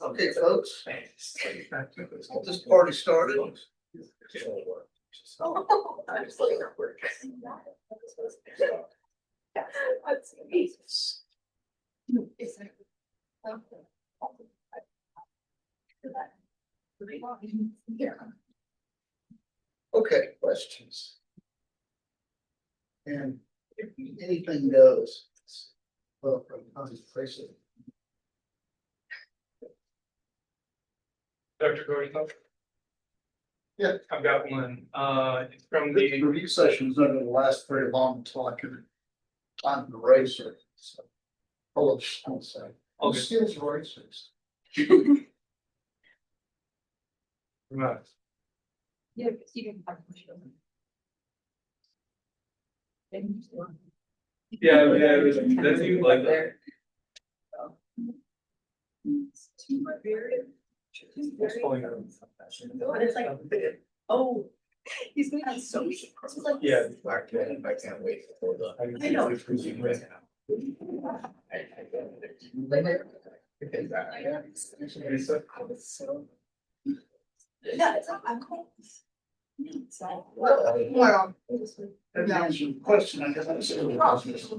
Okay, folks. This party started. Okay, questions. And anything goes. Well, from concentration. Dr. Gordon? Yeah. I've got one. It's from The the, review session is not going to last very long until I can find the eraser. So, hold on, one second. I'll Who just- steals erasers? Right. Yeah, because you didn't have much of them. Yeah, that's you like that. It's pulling out. It's like, oh, he's gonna be so. Yeah. I can't wait for the. I know. Yeah, it's like, I'm cool. So. Well, that answers your question, I guess. That's a process.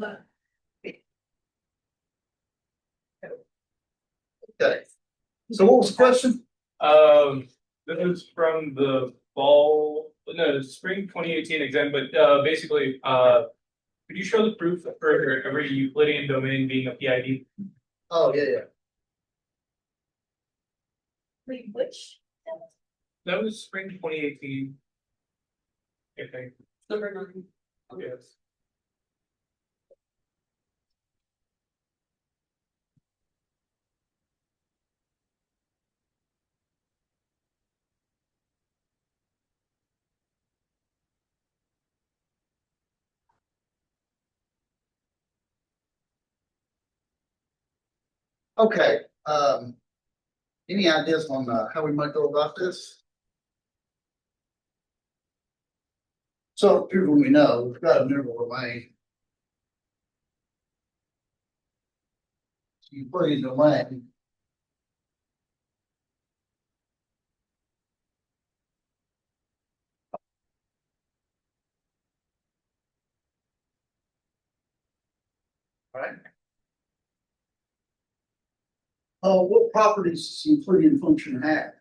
Okay. So what was the question? This is from the spring 2018 exam, but basically, could you show the proof for every Euclidean domain being a PID? Oh, yeah. Wait, which? That was spring 2018. Okay. Number 9. Yes. Okay, any ideas on how we might go about this? So people we know, we've got a numeral domain. So you put in domain. Right. What properties does the Euclidean function have?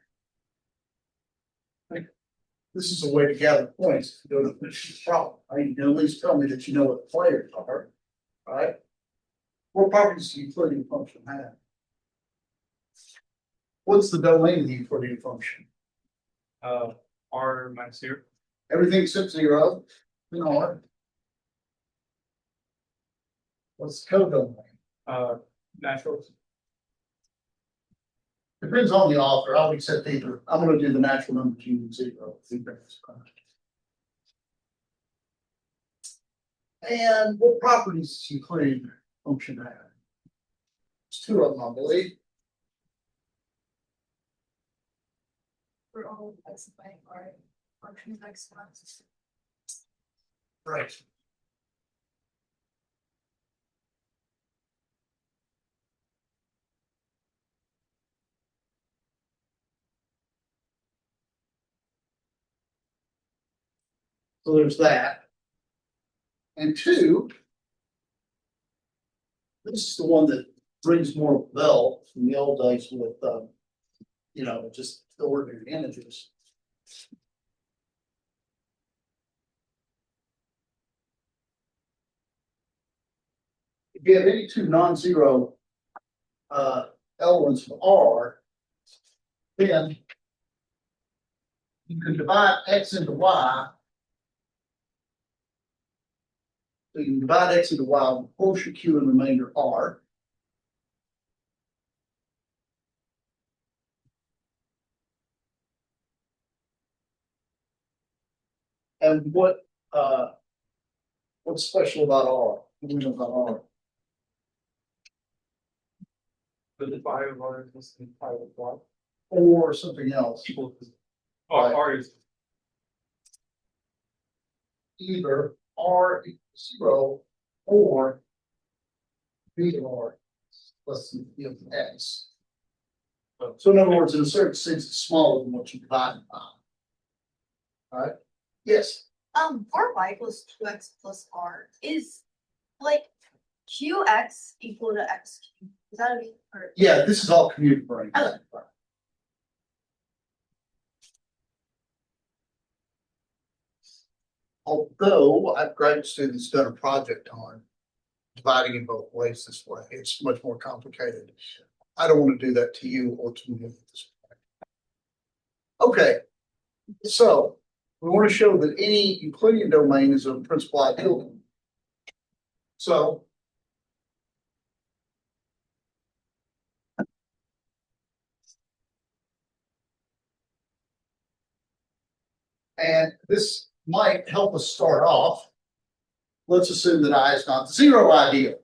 This is a way to gather points to go to finish the problem. I mean, you can at least tell me that you know what the players are, right? What properties does the Euclidean function have? What's the domain of the Euclidean function? R minus 0. Everything except 0 in R. What's the codomain? Natural. Depends on the author. I'll accept either. I'm going to do the natural number using 0. And what properties does Euclidean function have? There's 2 of them, I believe. For all specifying our function x plus. Right. So there's that. And 2, this is the one that brings more bell from the old days with, just the ordinary integers. If you have any 2 non-zero elements of R, then you can divide x into y. So you can divide x into y with quotient q and remainder r. And what's special about R? What do you know about R? The phi of R is the phi of Y. Or something else. Equal to. Oh, R is. either R equals 0 or B of R less than B of X. So in other words, in a certain sense, it's smaller than what you divide by. All right, yes, For y equals 2x plus r is like qx equal to x cubed. Is that a big or? yeah, this is all commutative brain. Oh. Although I've graduate students done a project on dividing in both ways this way, it's much more complicated. I don't want to do that to you or to me at this point. Okay, so we want to show that any Euclidean domain is a principal ideal. So and this might help us start off. Let's assume that I is not the zero ideal.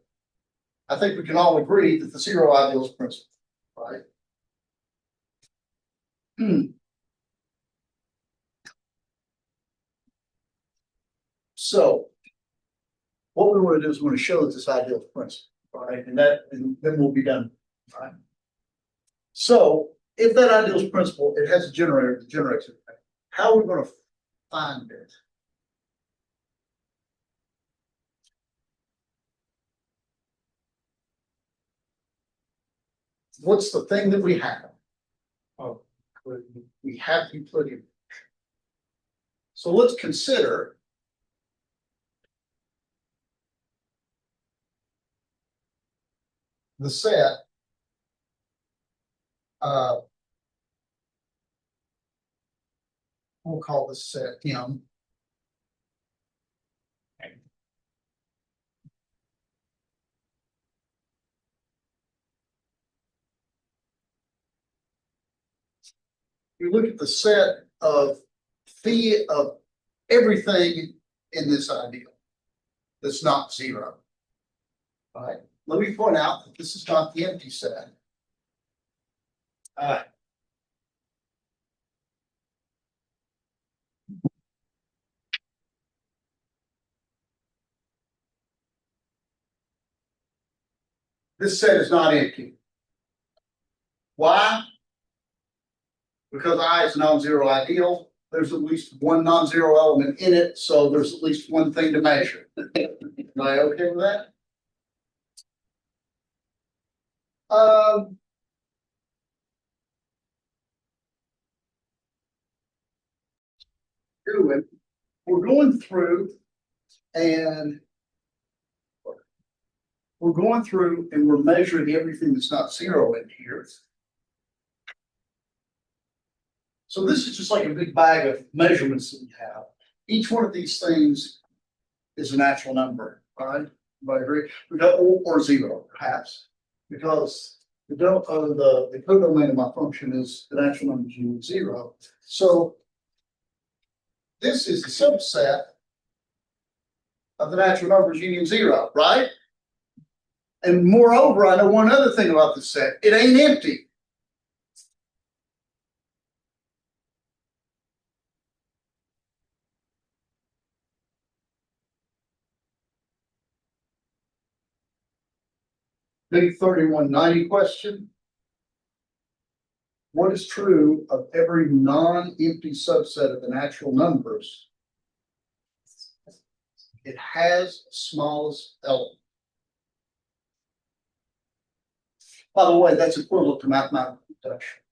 I think we can all agree that the zero ideal is principal, right? So what we want to do is we want to show that this ideal is principal, right? And then we'll be done, right? So if that ideal is principal, it has a generator that generates it. How are we going to find it? What's the thing that we have? Oh, we have Euclidean. So let's consider the set we'll call this set M. You look at the set of phi of everything in this ideal that's not zero. All right. Let me point out that this is not the empty set. This set is not empty. Why? Because I is a non-zero ideal. There's at least one non-zero element in it, so there's at least one thing to measure. Am I okay with that? Anyway, we're going through and we're measuring everything that's not zero in here. So this is just like a big bag of measurements that we have. Each one of these things is a natural number, right? Everybody agree? Or zero, perhaps, because the codomain of my function is the natural numbers union zero. So this is the subset of the natural numbers union zero, right? And moreover, I know one other thing about this set. It ain't empty. Big 3190 question. What is true of every non-empty subset of the natural numbers? It has smallest element. By the way, that's equivalent to mathematical induction.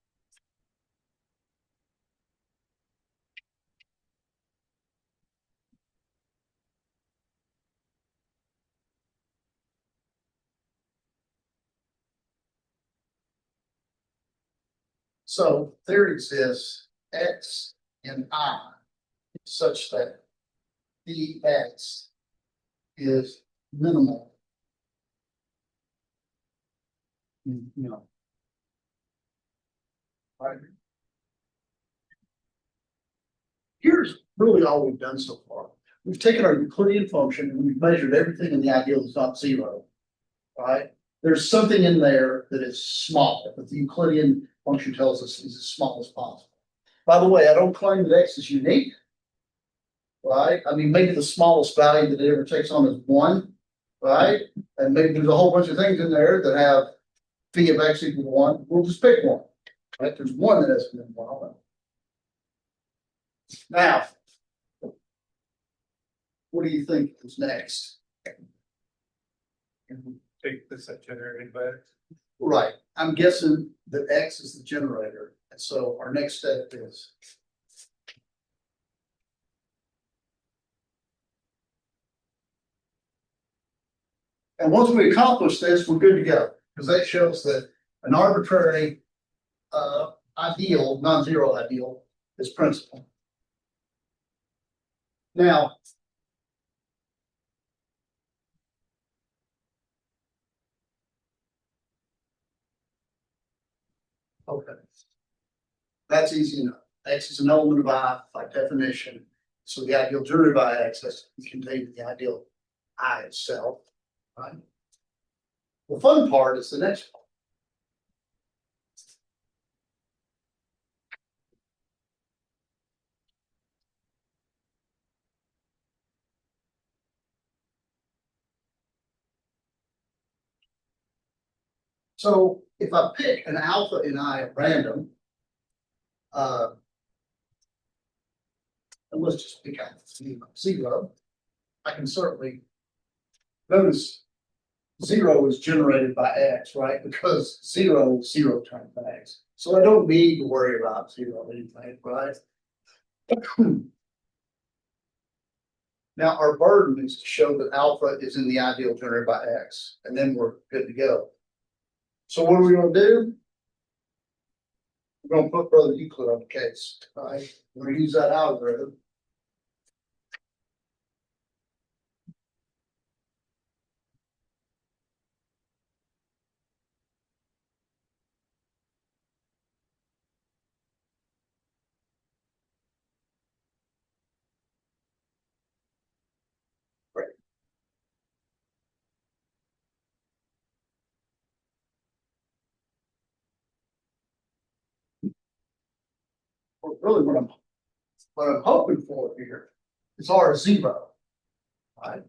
So theory exists X and I such that dx is minimal. Right? Here's really all we've done so far. We've taken our Euclidean function and we've measured everything in the ideal that's not zero. Right? There's something in there that is small, but the Euclidean function tells us is as small as possible. By the way, I don't claim that X is unique. right? I mean, maybe the smallest value that it ever takes on is one, right? And maybe there's a whole bunch of things in there that have phi of x equal to one. We'll just pick one, right? There's one that has been one. Now, what do you think is next? Take this at generated by X. Right, I'm guessing that X is the generator, and so our next step is. And once we accomplish this, we're good to go, because that shows that an arbitrary ideal, non-zero ideal, is principal. Now, okay. That's easy enough. X is an element of I by definition. So the ideal generated by X has to be contained in the ideal I itself. Right? The fun part is the next part. So if I pick an alpha and I at random, and let's just pick out zero, I can certainly notice zero is generated by X, right? Because zero is zero times X. So I don't need to worry about zero anything, right? Now our burden is to show that alpha is in the ideal generated by X, and then we're good to go. So what are we going to do? We're going to put Brother Euclid on the case, right? We're going to use that algorithm. Well, really what I'm hoping for here is R0, right?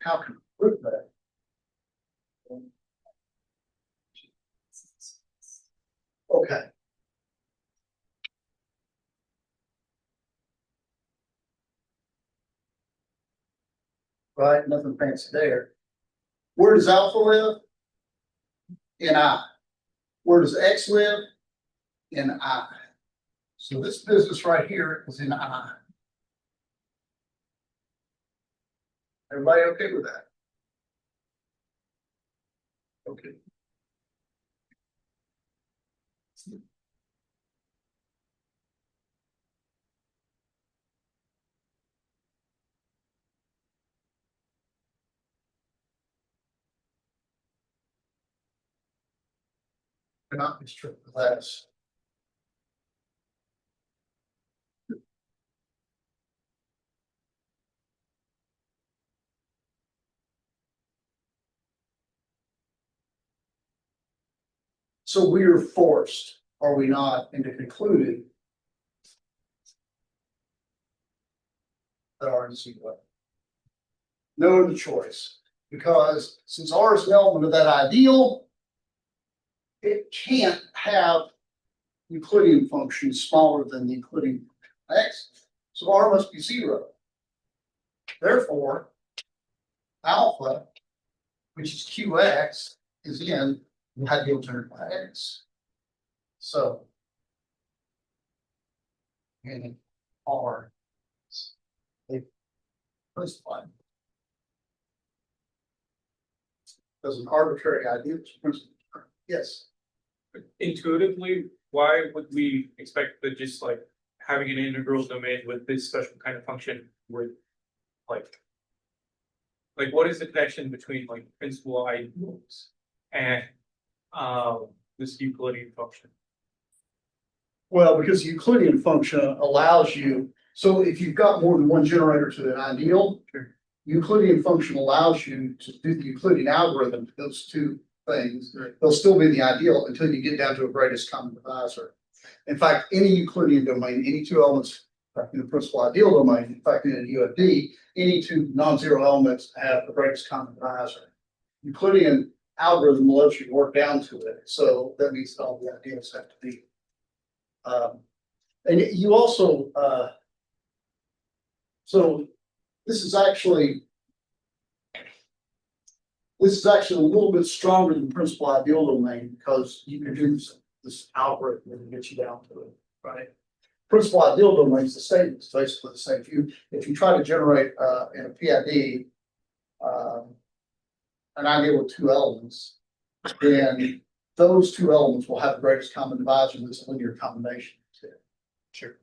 How can we prove that? Okay. Right, nothing fancy there. Where does alpha live? In I. Where does X live? In I. So this business right here is in I. Everybody okay with that? Okay. Cannot be strict class. So we are forced, are we not, into concluding that R is zero. No other choice, because since R is an element of that ideal, it can't have Euclidean functions smaller than the Euclidean X. So R must be zero. Therefore, alpha, which is QX, is in the ideal generated by X. So, and R is a principal. Does an arbitrary ideal principal? Yes. Intuitively, why would we expect that just like having an integral domain with this special kind of function would like what is the connection between like principal ideals and this Euclidean function? Well, because the Euclidean function allows you, so if you've got more than one generator to an ideal, Euclidean function allows you to do the Euclidean algorithm to those two things, they'll still be the ideal until you get down to a greatest common divisor. In fact, any Euclidean domain, any two elements in the principal ideal domain, in fact, in a UFD, any two non-zero elements have the greatest common divisor. Euclidean algorithm lets you work down to it, so that means that all the ideals have to be. And you also, so this is actually a little bit stronger than principal ideal domain because you can do this algorithm and get you down to it, right? Principal ideal domain is the same. It's basically the same. If you try to generate in a PID an ideal with two elements, then those two elements will have the greatest common divisor in this linear combination. Sure.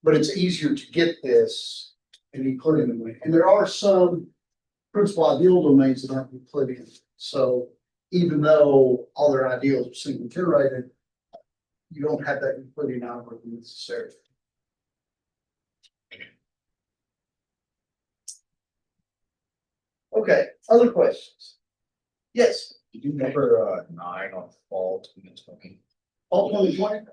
But it's easier to get this in Euclidean domain. And there are some principal ideal domains that aren't Euclidean. So even though all their ideals are single generated, you don't have that Euclidean algorithm necessarily. Okay, other questions? Yes. Did you number 9 on fall 2020? All 2020?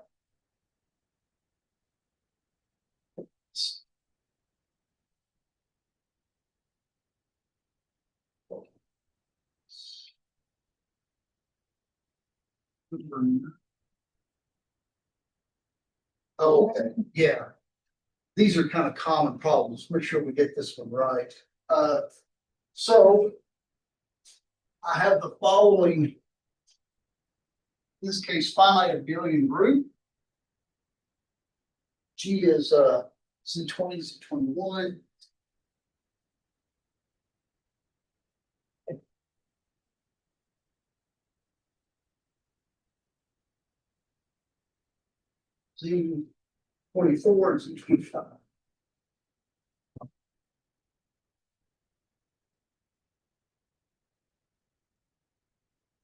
Oh, okay, yeah. These are kind of common problems. Make sure we get this one right. So I have the following, in this case, finite abelian group. G is Z20, Z21. Z24 and Z25.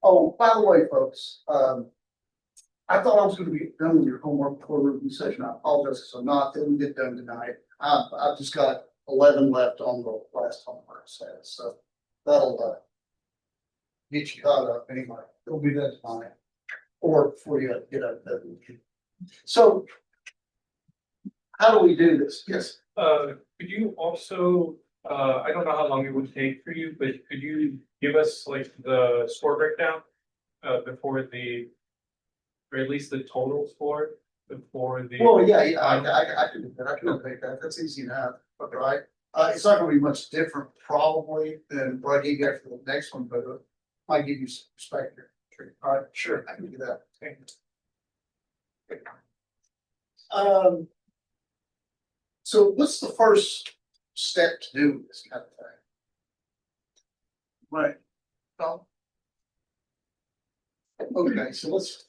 Oh, by the way, folks, I thought I was going to be done with your homework before the review session. I apologize because I'm not. It will get done tonight. I've just got 11 left on the last homework set, so that'll get you caught up anyway. It'll be done tonight or before you get out of bed. So, how do we do this? Yes. Could you also, I don't know how long it would take for you, but could you give us like the score breakdown before the, or at least the total score before the? Well, yeah, I can do that. I can update that. That's easy enough, right? It's not going to be much different probably than what I gave you for the next one, but it might give you some perspective. All right, sure, I can do that. So what's the first step to do this kind of thing? Right. Well, okay, so let's.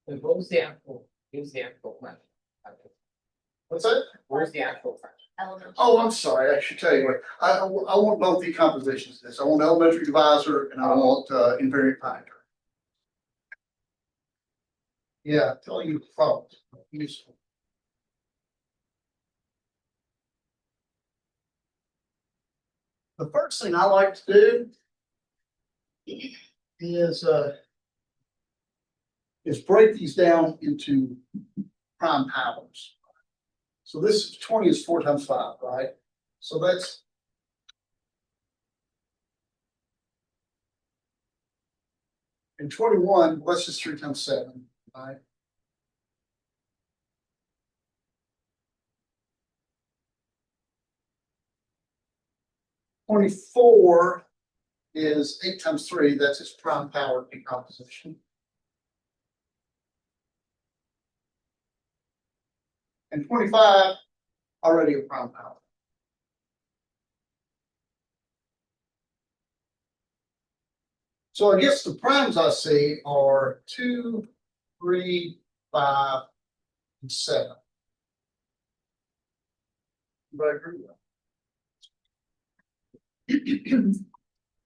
What was the actual? Here's the actual question. What's that? Where's the actual question? Elementary. Oh, I'm sorry. I should tell you what. I want both decompositions of this. I want elementary divisor and I want invariant factor. Yeah, telling you the problems. Useful. The first thing I like to do is break these down into prime powers. So this 20 is 4 times 5, right? So that's and 21, well, that's just 3 times 7, right? $24 is 8 times 3, that's its prime power decomposition. And 25, already a prime power. So I guess the primes I see are 2, 3, 5, and 7. Everybody agree with that?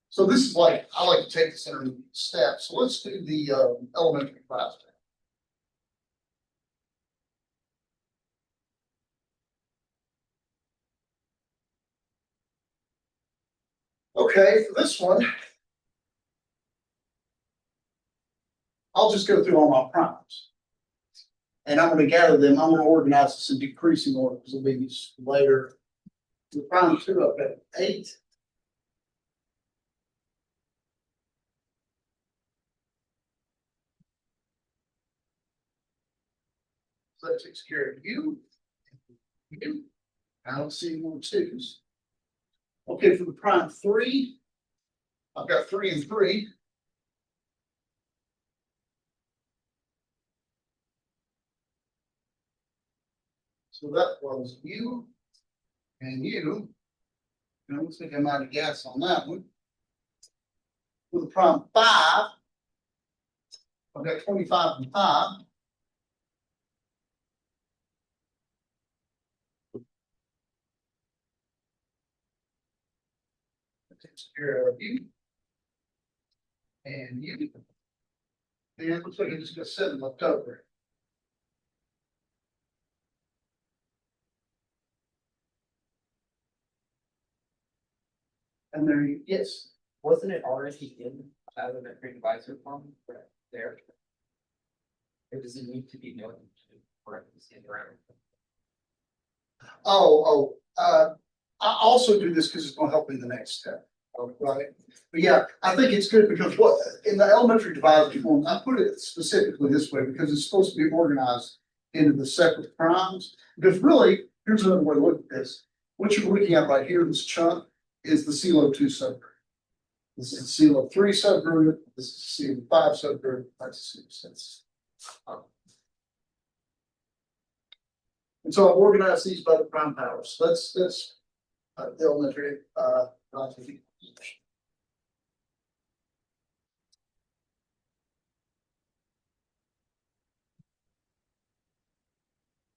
So this is like, I like to take this in steps. So let's do the elementary class. Okay, for this one, I'll just go through all my primes. And I'm gonna gather them, I'm gonna organize this in decreasing order, because it'll be used later. The prime two, I've got 8. So that takes care of you. You. I don't see more twos. Okay, for the prime 3, I've got 3 and 3. So that was you and you. And I looks like I'm out of gas on that one. With the prime 5, I've got 25 and 5. That takes care of you. And you. And it looks like I just got 7 left over. And there you, yes. Wasn't it already in elementary divisor form there? Or does it need to be noted to parentheses around? I also do this because it's gonna help me in the next step. Right, but yeah, I think it's good because what, in the elementary divisor form, I put it specifically this way because it's supposed to be organized into the separate primes. Because really, here's another way to look at this. What you're looking at right here, this chunk, is the Sylow 2 subgroup. This is the Sylow 3 subgroup, this is the Sylow 5 subgroup, that's the sense. And so I've organized these by the prime powers. That's the elementary classification.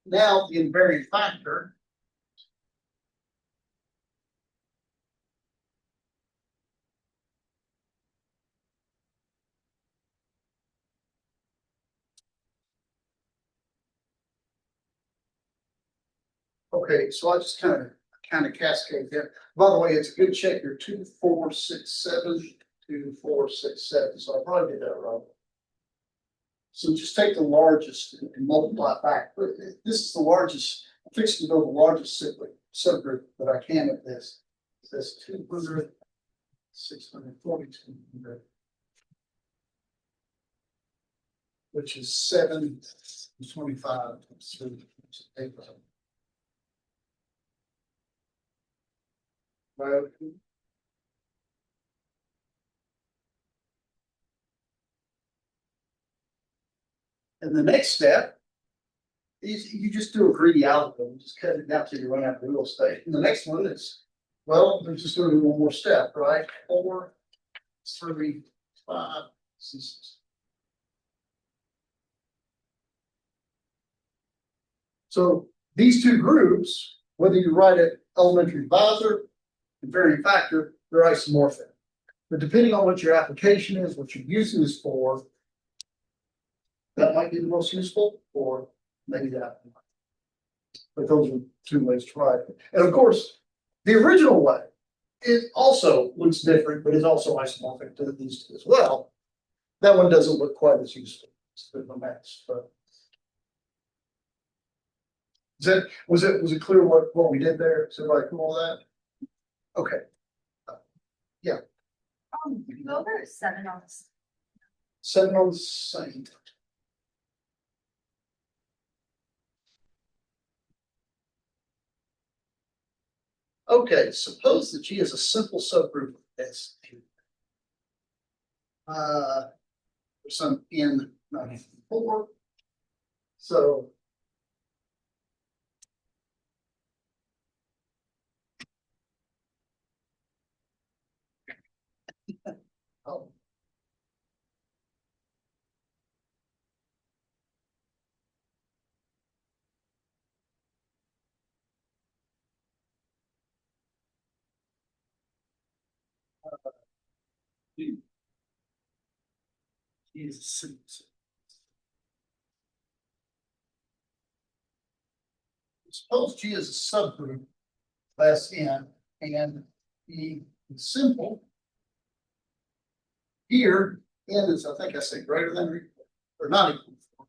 Now the invariant factor. Okay, so I just kind of cascade there. By the way, it's a good check here, 2, 4, 6, 7, 2, 4, 6, 7. So I probably did that right. So just take the largest and multiply it back. But this is the largest, I'm fixing to build the largest subgroup that I can of this. This 200, 640, 200, which is 725. Right. And the next step is you just do a greedy algorithm, just cut it down till you run out of real estate. And the next one is, well, there's just going to be one more step, right? 4, 3, 5, 6. So these two groups, whether you write it elementary divisor, invariant factor, they're isomorphic. But depending on what your application is, what you're using this for, that might be the most useful, or maybe that. But those are 2 ways to write it. And of course, the original way, it also looks different, but is also isomorphic to these 2 as well. That one doesn't look quite as useful. It's a bit of a mess, but. Was it clear what we did there? Is everybody cool with that? Okay. Yeah. You go over 7 on this. 7 on the same. Okay, suppose that G is a simple subgroup of S. For some N94. So oh. Suppose G is a subgroup of Sn and E is simple. Here, N is, I think I say greater than or equal. or not equal to 4.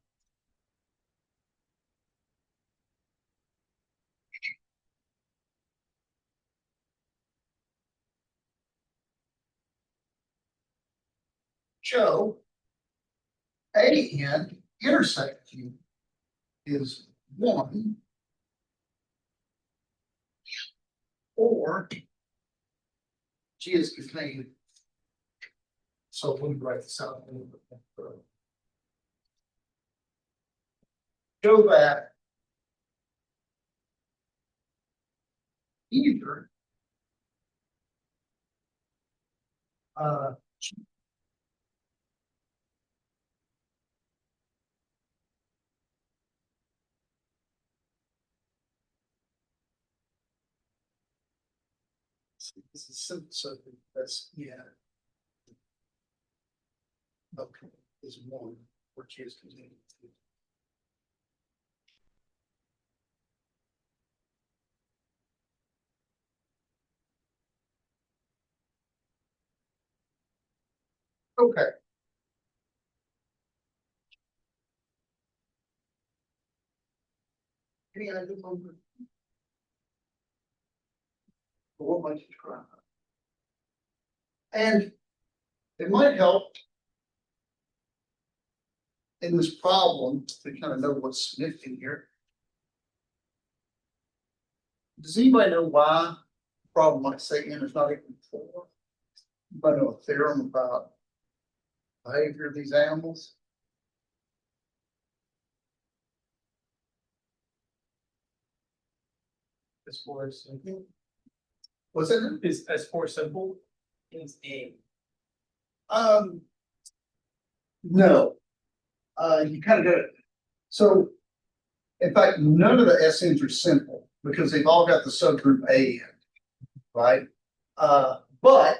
Show AN intersect Q is 1 or G is contained. So let me write this out a little bit more. Show that either uh this is simple, so that's okay, is 1 or G is contained. Okay. Any other one? What might you try? And it might help in this problem to kind of know what's significant here. Does anybody know why the problem might say n is not equal to 4? Anybody know a theorem about behavior of these animals? As four is simple. What's it? Is as four simple? Is A. No. You kind of got it. So, in fact, none of the SNs are simple because they've all got the subgroup A in, right? But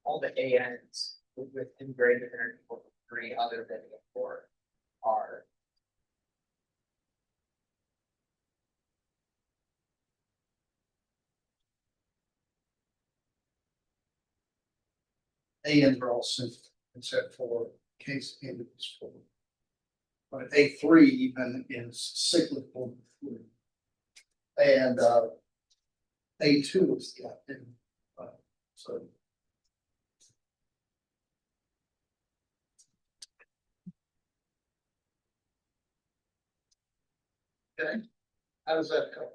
All the ANs within greater than or equal to 3 other than 4 are. ANs are all simple except for case N is 4. But A3 even is cyclical. And A2 is the active. So. Okay, how does that go?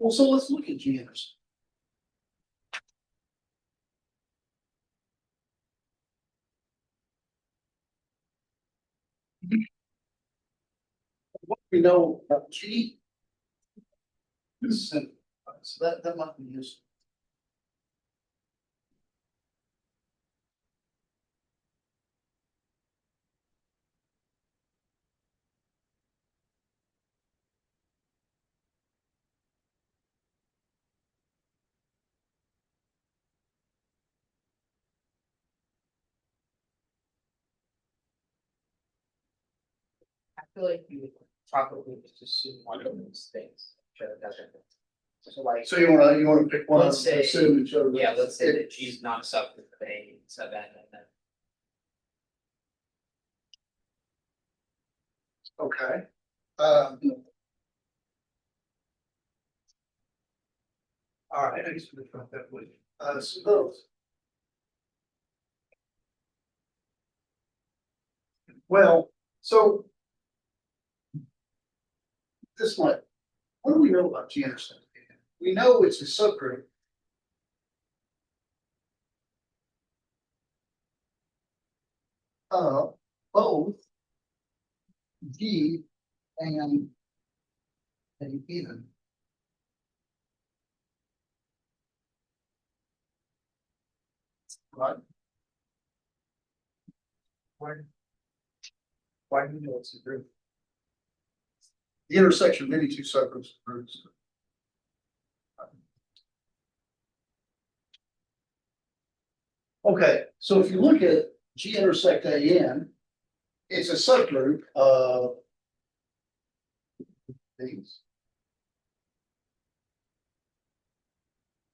Well, so let's look at G-intercept. What we know about G is simple, so that might be useful. I feel like you would probably just assume one of those things. Sure, it doesn't. So like, So you wanna pick one, Let's say- assume each other. yeah, let's say that G is not a subgroup of A, sub N, and then Okay. All right, I guess we can that way. Suppose. Well, so. This one, what do we know about G-intercept? We know it's a subgroup. Both G and N. Right? why do you know it's a group? The intersection of any two subgroups of groups. Okay, so if you look at G intersect AN, it's a subgroup of these.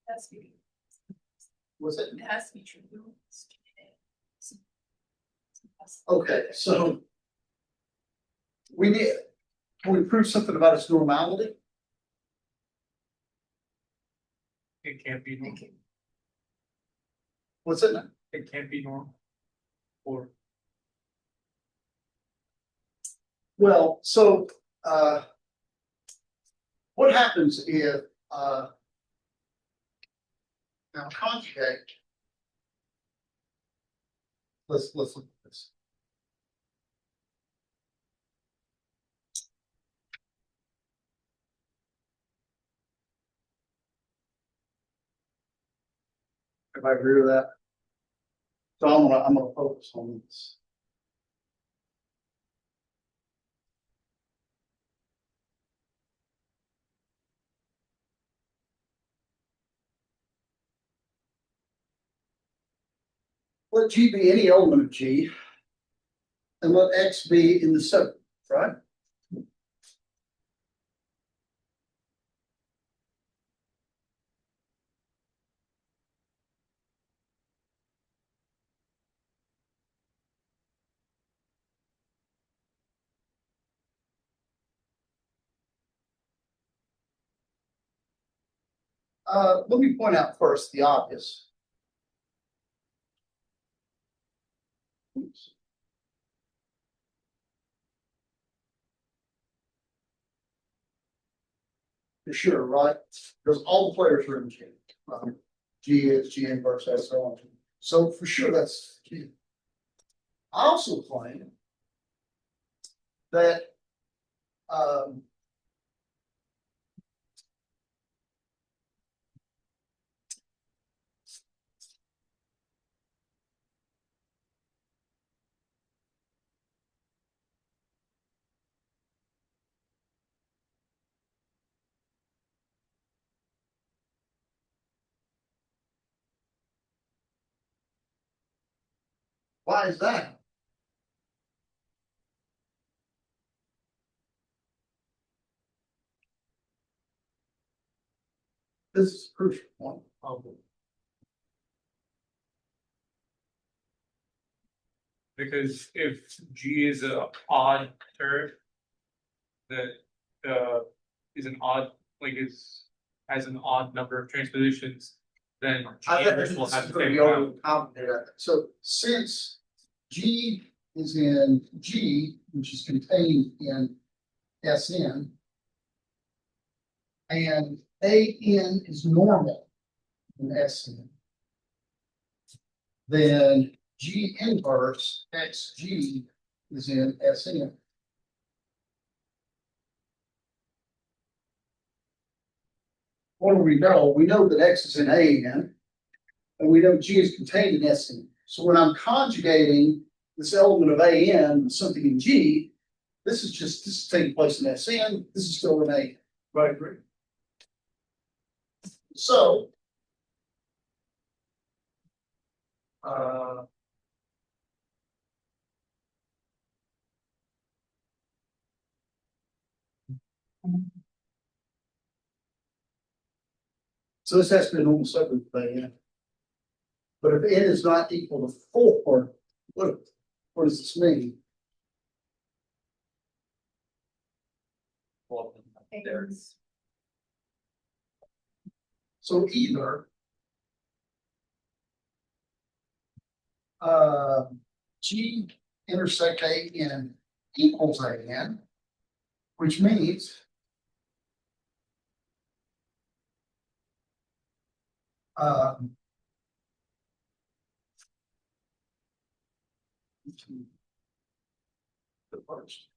That's me. Was it? It has to be true. Okay, so we need, can we prove something about its normality? It can't be normal. What's it? It can't be normal. Or Well, so, what happens if, now conjugate. Let's look at this. Everybody agree with that? So I'm gonna focus on this. Let G be any element of G. And let X be in the subgroup, right? Let me point out first the obvious. Oops. For sure, right? Because all the players are in G. G is G inverse S, so on. So for sure, that's G. I also claim that why is that? This is a crucial point. because if G is a odd term that is an odd, like is has an odd number of transpositions, then G I think inverse this will is have the going to same be amount. overly complicated. So since G is in G, which is contained in Sn, and An is normal in Sn, then G inverse Xg is in Sn. What do we know? We know that X is in An, and we know G is contained in Sn. So when I'm conjugating this element of An with something in G, this is taking place in Sn, this is still in An. Right, agree. So so this has to be a normal subgroup of An. But if N is not equal to 4, what does this mean? Well, there's So either G intersect An equals An, which means the first.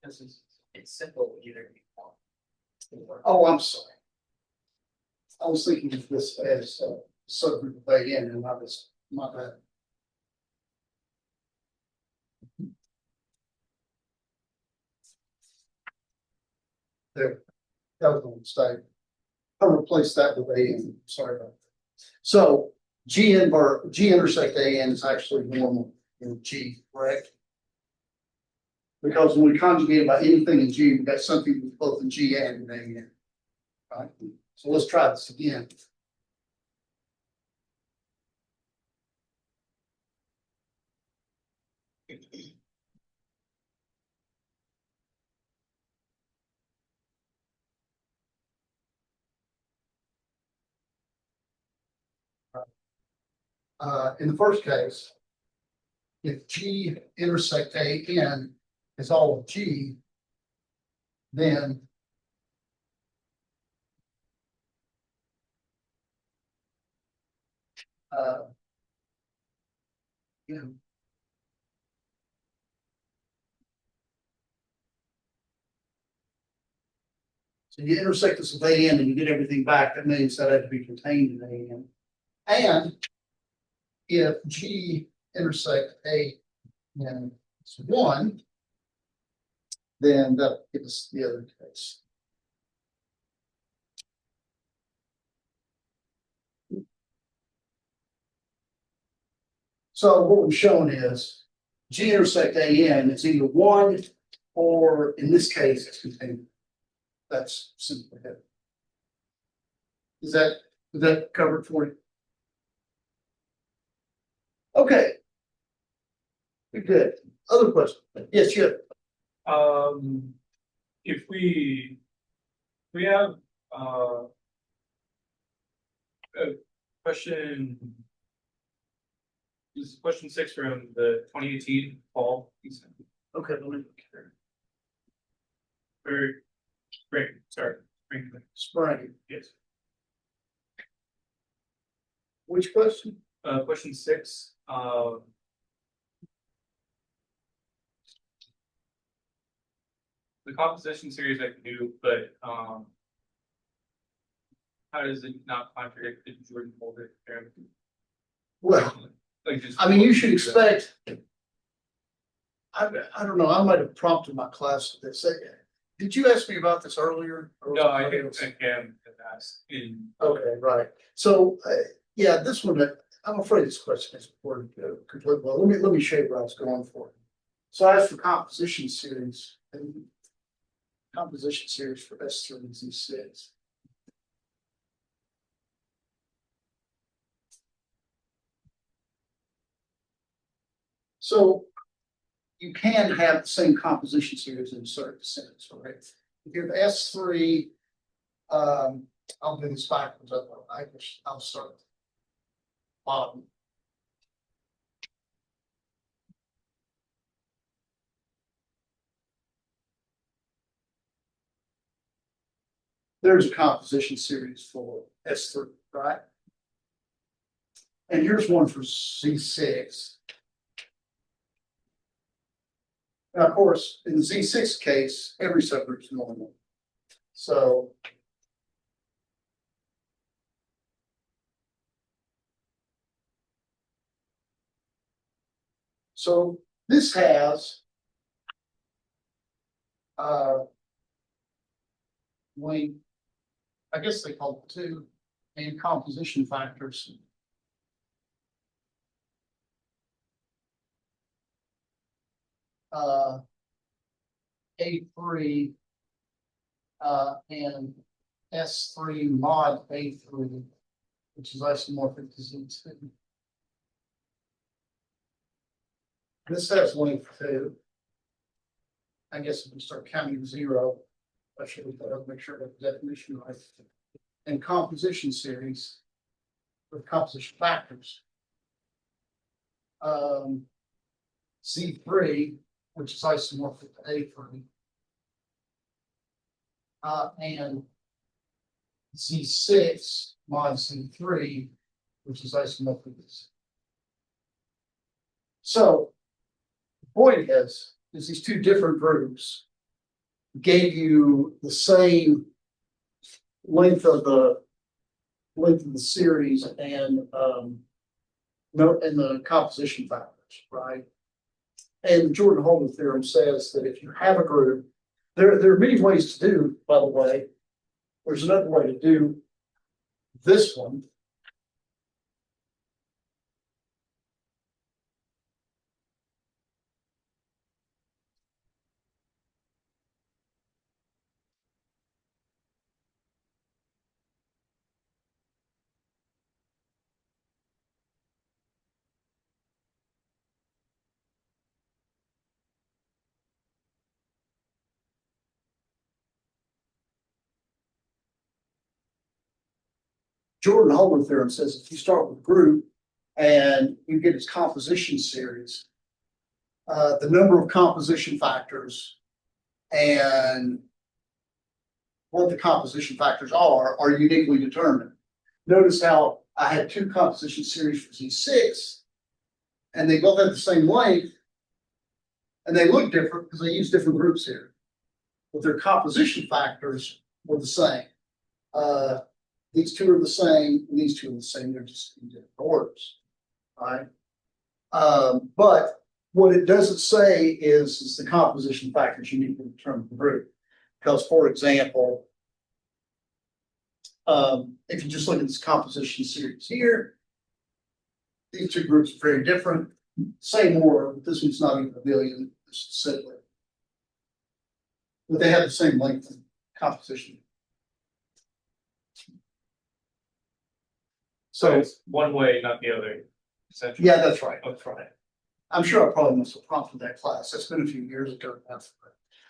this is it's simple either one. Oh, I'm sorry. I was thinking of this as a subgroup of An and not as, my bad. There, that was a mistake. I'll replace that with An, sorry about that. So G intersect AN is actually normal in G, correct? Because when we conjugate about anything in G, we've got something with both in G and in AN. Right, so let's try this again. In the first case, if G intersect AN is all of G, then you know, so you intersect this with AN and you get everything back, that means that had to be contained in AN. And if G intersect A and it's 1, then that gives the other case. So what we've shown is G intersect AN is either 1 or in this case it's contained. That's simply it. Is that covered for you? Okay. Good. Other question? Yes, you have. If we have a question. This is question 6 from the 2018 fall. Okay, let me look here. Or spring, sorry, spring. Spring. Yes. Which question? Question 6. The composition series I can do, but how does it not contradict the Jordan Mulder theorem? Well, Like just. I mean, you should expect. I don't know. I might have prompted my class with this. Did you ask me about this earlier? Or was No, it I somebody think else? I can ask in. Okay, right. So, yeah, this one, I'm afraid this question is important. Complete. Well, let me show you what I was going for. So I asked for composition series and composition series for S3 and Z6. So you can have the same composition series in a certain sense, right? If you have S3, I'll do this backwards. I'll start bottom. There's a composition series for S3, right? And here's one for Z6. Now, of course, in the Z6 case, every subgroup is normal. So this has I guess they call it 2 main composition factors. A3 and S3 mod A3, which is isomorphic to Z2. This has length 2. I guess if we start counting 0, I should make sure that the definition right. And composition series with composition factors. Z3, which is isomorphic to A3. And Z6 mod Z3, which is isomorphic to Z. So the point is these 2 different groups gave you the same length of the series and the composition factors, right? And the Jordan-Holden theorem says that if you have a group, there are many ways to do, by the way. There's another way to do this one. Jordan-Holder theorem says if you start with a group and you get its composition series, the number of composition factors and what the composition factors are uniquely determined. Notice how I had two composition series for Z6, and they both had the same length, and they look different because they use different groups here. But their composition factors were the same. These two are the same, and these two are the same. They're just in different orders, right? But what it doesn't say is the composition factors uniquely determine the group. Because, for example, if you just look at this composition series here, these two groups are very different. Same order, but this one's not even a billion, this is sibling. But they have the same length and composition. So So, it's one way, not the other, essentially. yeah, that's right, that's right. I'm sure I probably must have prompted that class. That's been a few years ago.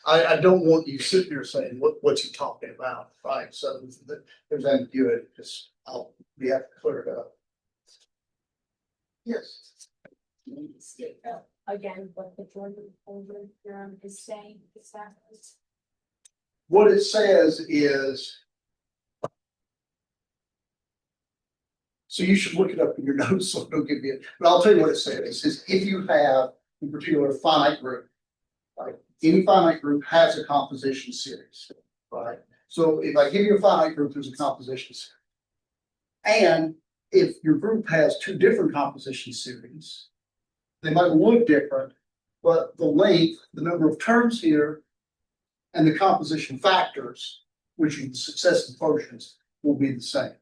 I don't want you sitting there saying, what's he talking about, right? So there's ambiguity, just, I'll be happy to clear it up. Yes. State again what the Jordan-Holder theorem is saying exactly. What it says is, so you should look it up in your notes, so don't give me it, but I'll tell you what it says. It says if you have, in particular, a finite group, right? Any finite group has a composition series, right? So if I give you a finite group, there's a composition series. And if your group has two different composition series, they might look different, but the length, the number of terms here, and the composition factors, which are the successive functions, will be the same.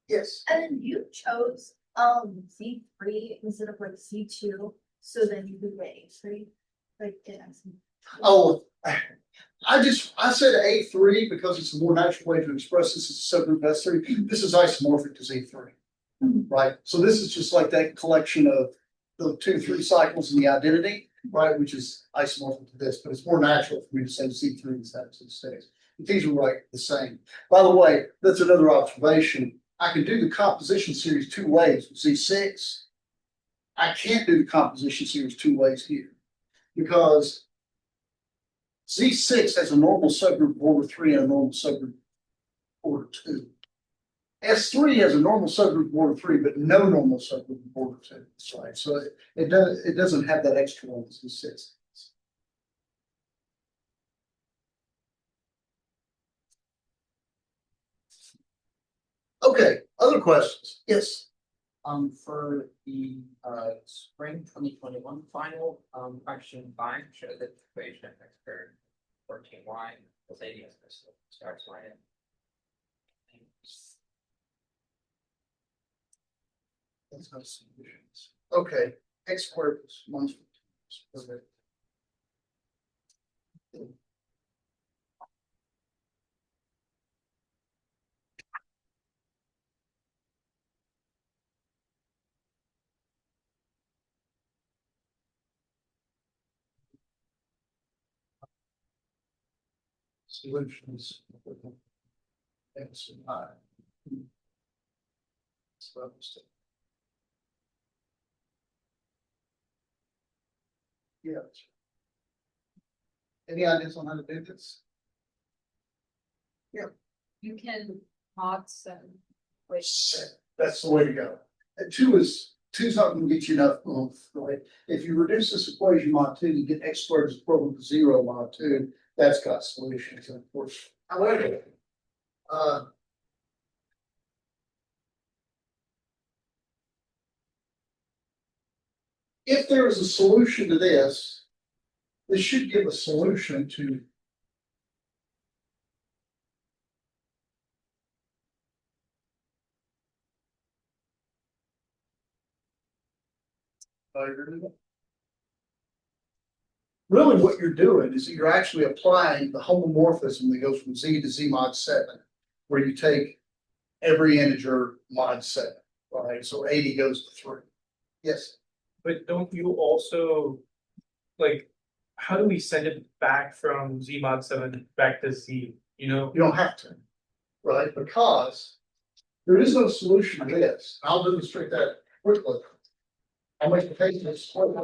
Yes. And then you chose Z3 instead of like Z2, so then you could get A3. Like it has Oh, I said A3 because it's a more natural way to express this as a subgroup S3. This is isomorphic to Z3, right? So this is just like that collection of the 2-3 cycles in the identity, right? Which is isomorphic to this, but it's more natural for me to say Z3 instead of Z6. These are right the same. By the way, that's another observation. I can do the composition series two ways with Z6. I can't do the composition series two ways here because Z6 has a normal subgroup of order 3 and a normal subgroup of order 2. S3 has a normal subgroup of order 3, but no normal subgroup of order 2. Right? So it doesn't have that extra one as Z6. Okay, other questions? Yes. For the spring 2021 final, question 5 showed that the equation x squared 14y plus 80 starts line. That's not solutions. Okay, x squared plus 1. Solutions. X and I. So yeah. Any ideas on how to do this? You can mod some, which That's the way to go. And two's not going to get you enough oomph, right? If you reduce this equation mod 2, you get x squared is equivalent to 0 mod 2. That's got solutions, of course. However, if there is a solution to this, this should give a solution to really what you're doing is that you're actually applying the homomorphism that goes from Z to Z mod 7, where you take every integer mod 7, right? So 80 goes to 3. Yes. But don't you also, like, how do we send it back from Z mod 7 back to Z? You know, You don't have to, right? Because there is no solution to this. I'll demonstrate that quickly. I'll make the case this quickly.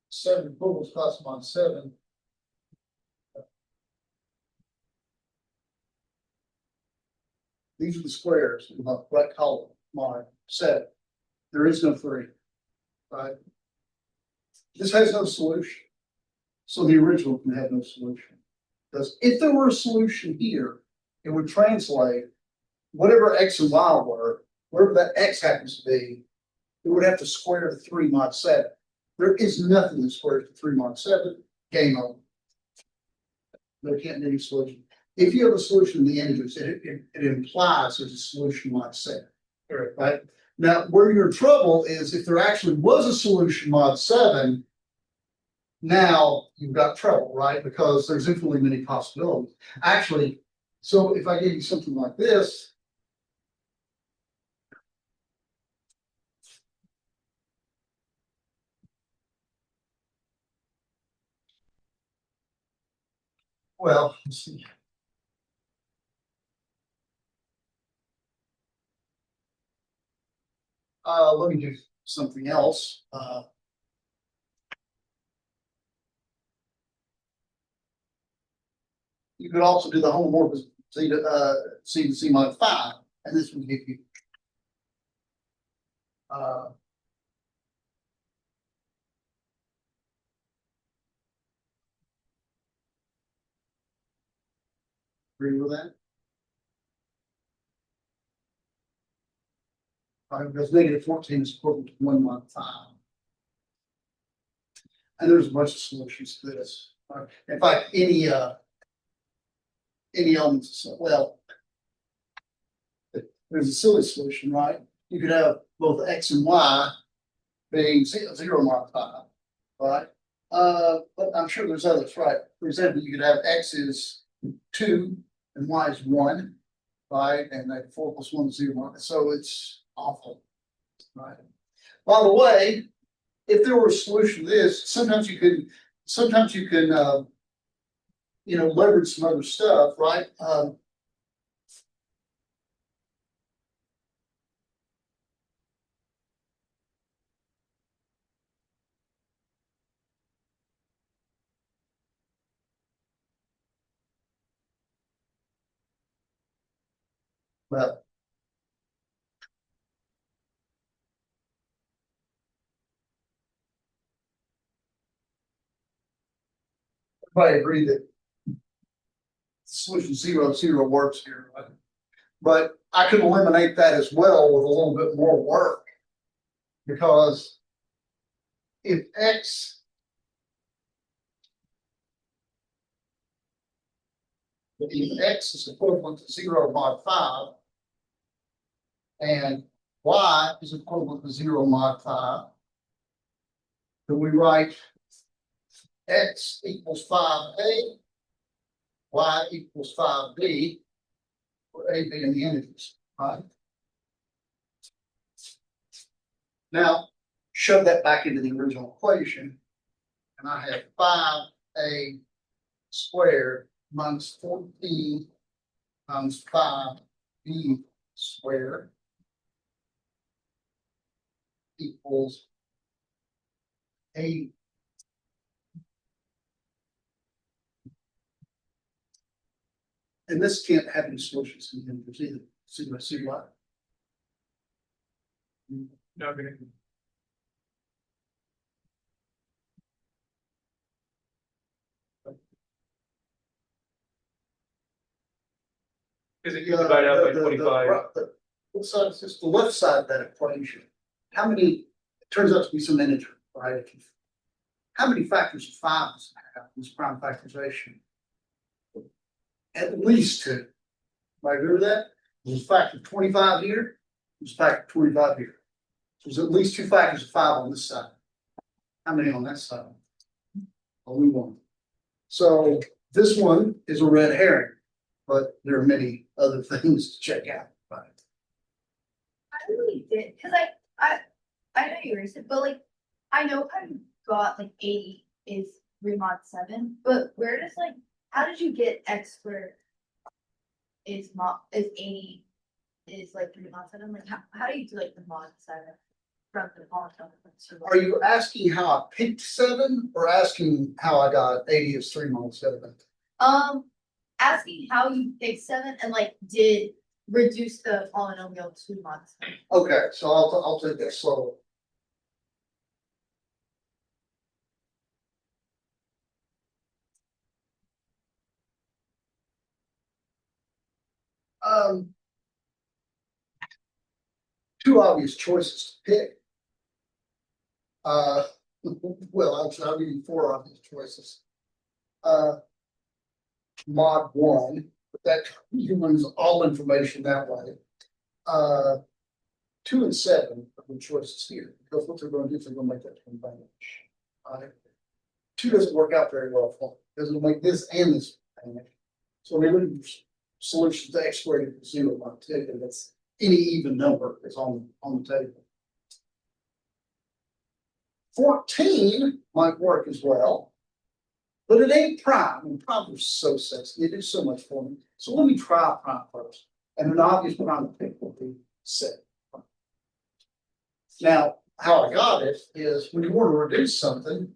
Seven equals plus minus seven. These are the squares in the right column, my set. There is no three, right? This has no solution. So the original can have no solution. Because if there were a solution here, it would translate whatever x and y were, wherever that x happens to be, it would have to square the 3 mod 7. There is nothing that squares the 3 mod 7, game over. There can't be any solution. If you have a solution in the integers, it implies there's a solution mod 7. Right? Now, where you're in trouble is if there actually was a solution mod 7, now you've got trouble, right? Because there's infinitely many possibilities. Actually, so if I gave you something like this, well, let's see. Let me do something else. You could also do the homomorphism C to C mod 5, and this would give you agree with that? Because negative 14 is equivalent to 1 mod 5. And there's a bunch of solutions to this. In fact, any elements, well, there's a silly solution, right? You could have both x and y being 0 mod 5, right? But I'm sure there's others, right? For example, you could have x is 2 and y is 1, right? And like 4 plus 1 is 0. So it's awful, right? By the way, if there were a solution to this, sometimes you can leverage some other stuff, right? Well, I agree that solution 0 works here, right? But I could eliminate that as well with a little bit more work. Because if x is equivalent to 0 mod 5, and y is equivalent to 0 mod 5, then we write x equals 5a, y equals 5b, for a being the integers, right? Now, shove that back into the original equation, and I have 5a squared minus 14 times 5b squared equals 8. And this can't have any solutions in the integers either. See why? no, okay. Because if you divide out by 25. The left side of that equation, how many, it turns out to be some integer, right? How many factors of 5 does it have in this prime factorization? At least 2. Right, remember that? There's a factor of 25 here, there's a factor of 25 here. There's at least 2 factors of 5 on this side. How many on that side? Only 1. So this one is a red herring, but there are many other things to check out. Right? I really did, because I know you raised it, but like, I know how you got like 80 is 3 mod 7, but where does like, how did you get x squared is 80 is like 3 mod 7? Like, how do you do like the mod 7 from the polynomial? Are you asking how I picked 7 or asking how I got 80 is 3 mod 7? Asking how you picked 7 and like did reduce the polynomial to mod 7. Okay, so I'll take that slow. Two obvious choices to pick. Well, actually, I'll give you 4 obvious choices. Mod 1, but that humans all information that way. 2 and 7 are good choices here, because what they're gonna do is they're gonna make that combine. 2 doesn't work out very well for me, because it'll make this and this vanish. So we're looking for solutions to x squared equals 0 by 2, and that's any even number is on the table. 14 might work as well, but it ain't prime, and prime is so sexy, it is so much for me. So let me try prime first, and an obvious prime to pick will be 7. Now, how I got it is when you want to reduce something,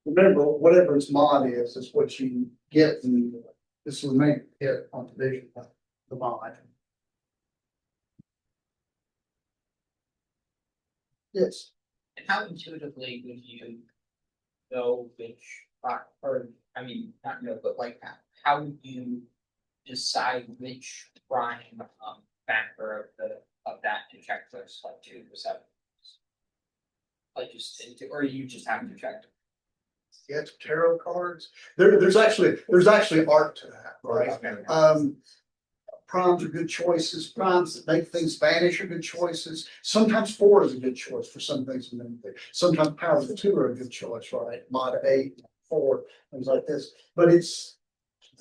remember, whatever its mod is what you get in this remaining hit on division by the mod. Yes. And how intuitively would you know which, or, I mean, not know, but like, how would you decide which prime, factor of that to check first, like 2 to 7? Like just, or you just have to check? Yes, tarot cards. There's actually art to that, right? Primes are good choices. Primes that make things vanish are good choices. Sometimes 4 is a good choice for some things. Sometimes powers of 2 are a good choice, right? Mod 8, 4, things like this. But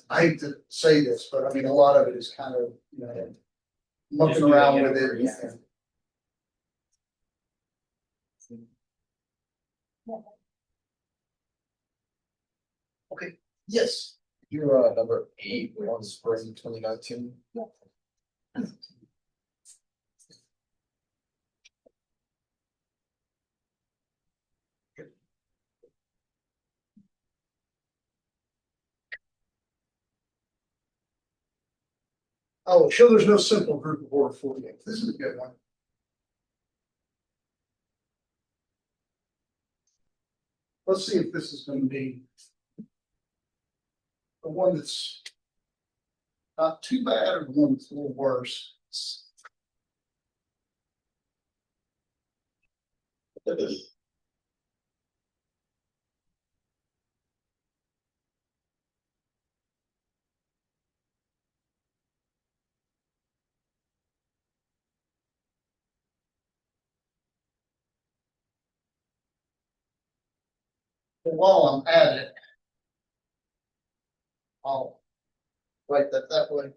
I hate to say this, but I mean, a lot of it is kind of, mucking around with it. Yeah. Okay, yes. You're number 8 on spring 2019. Oh, show there's no simple group of order 48. This is a good one. Let's see if this is going to be the one that's not too bad or the one that's a little worse. But while I'm at it, I'll write that way.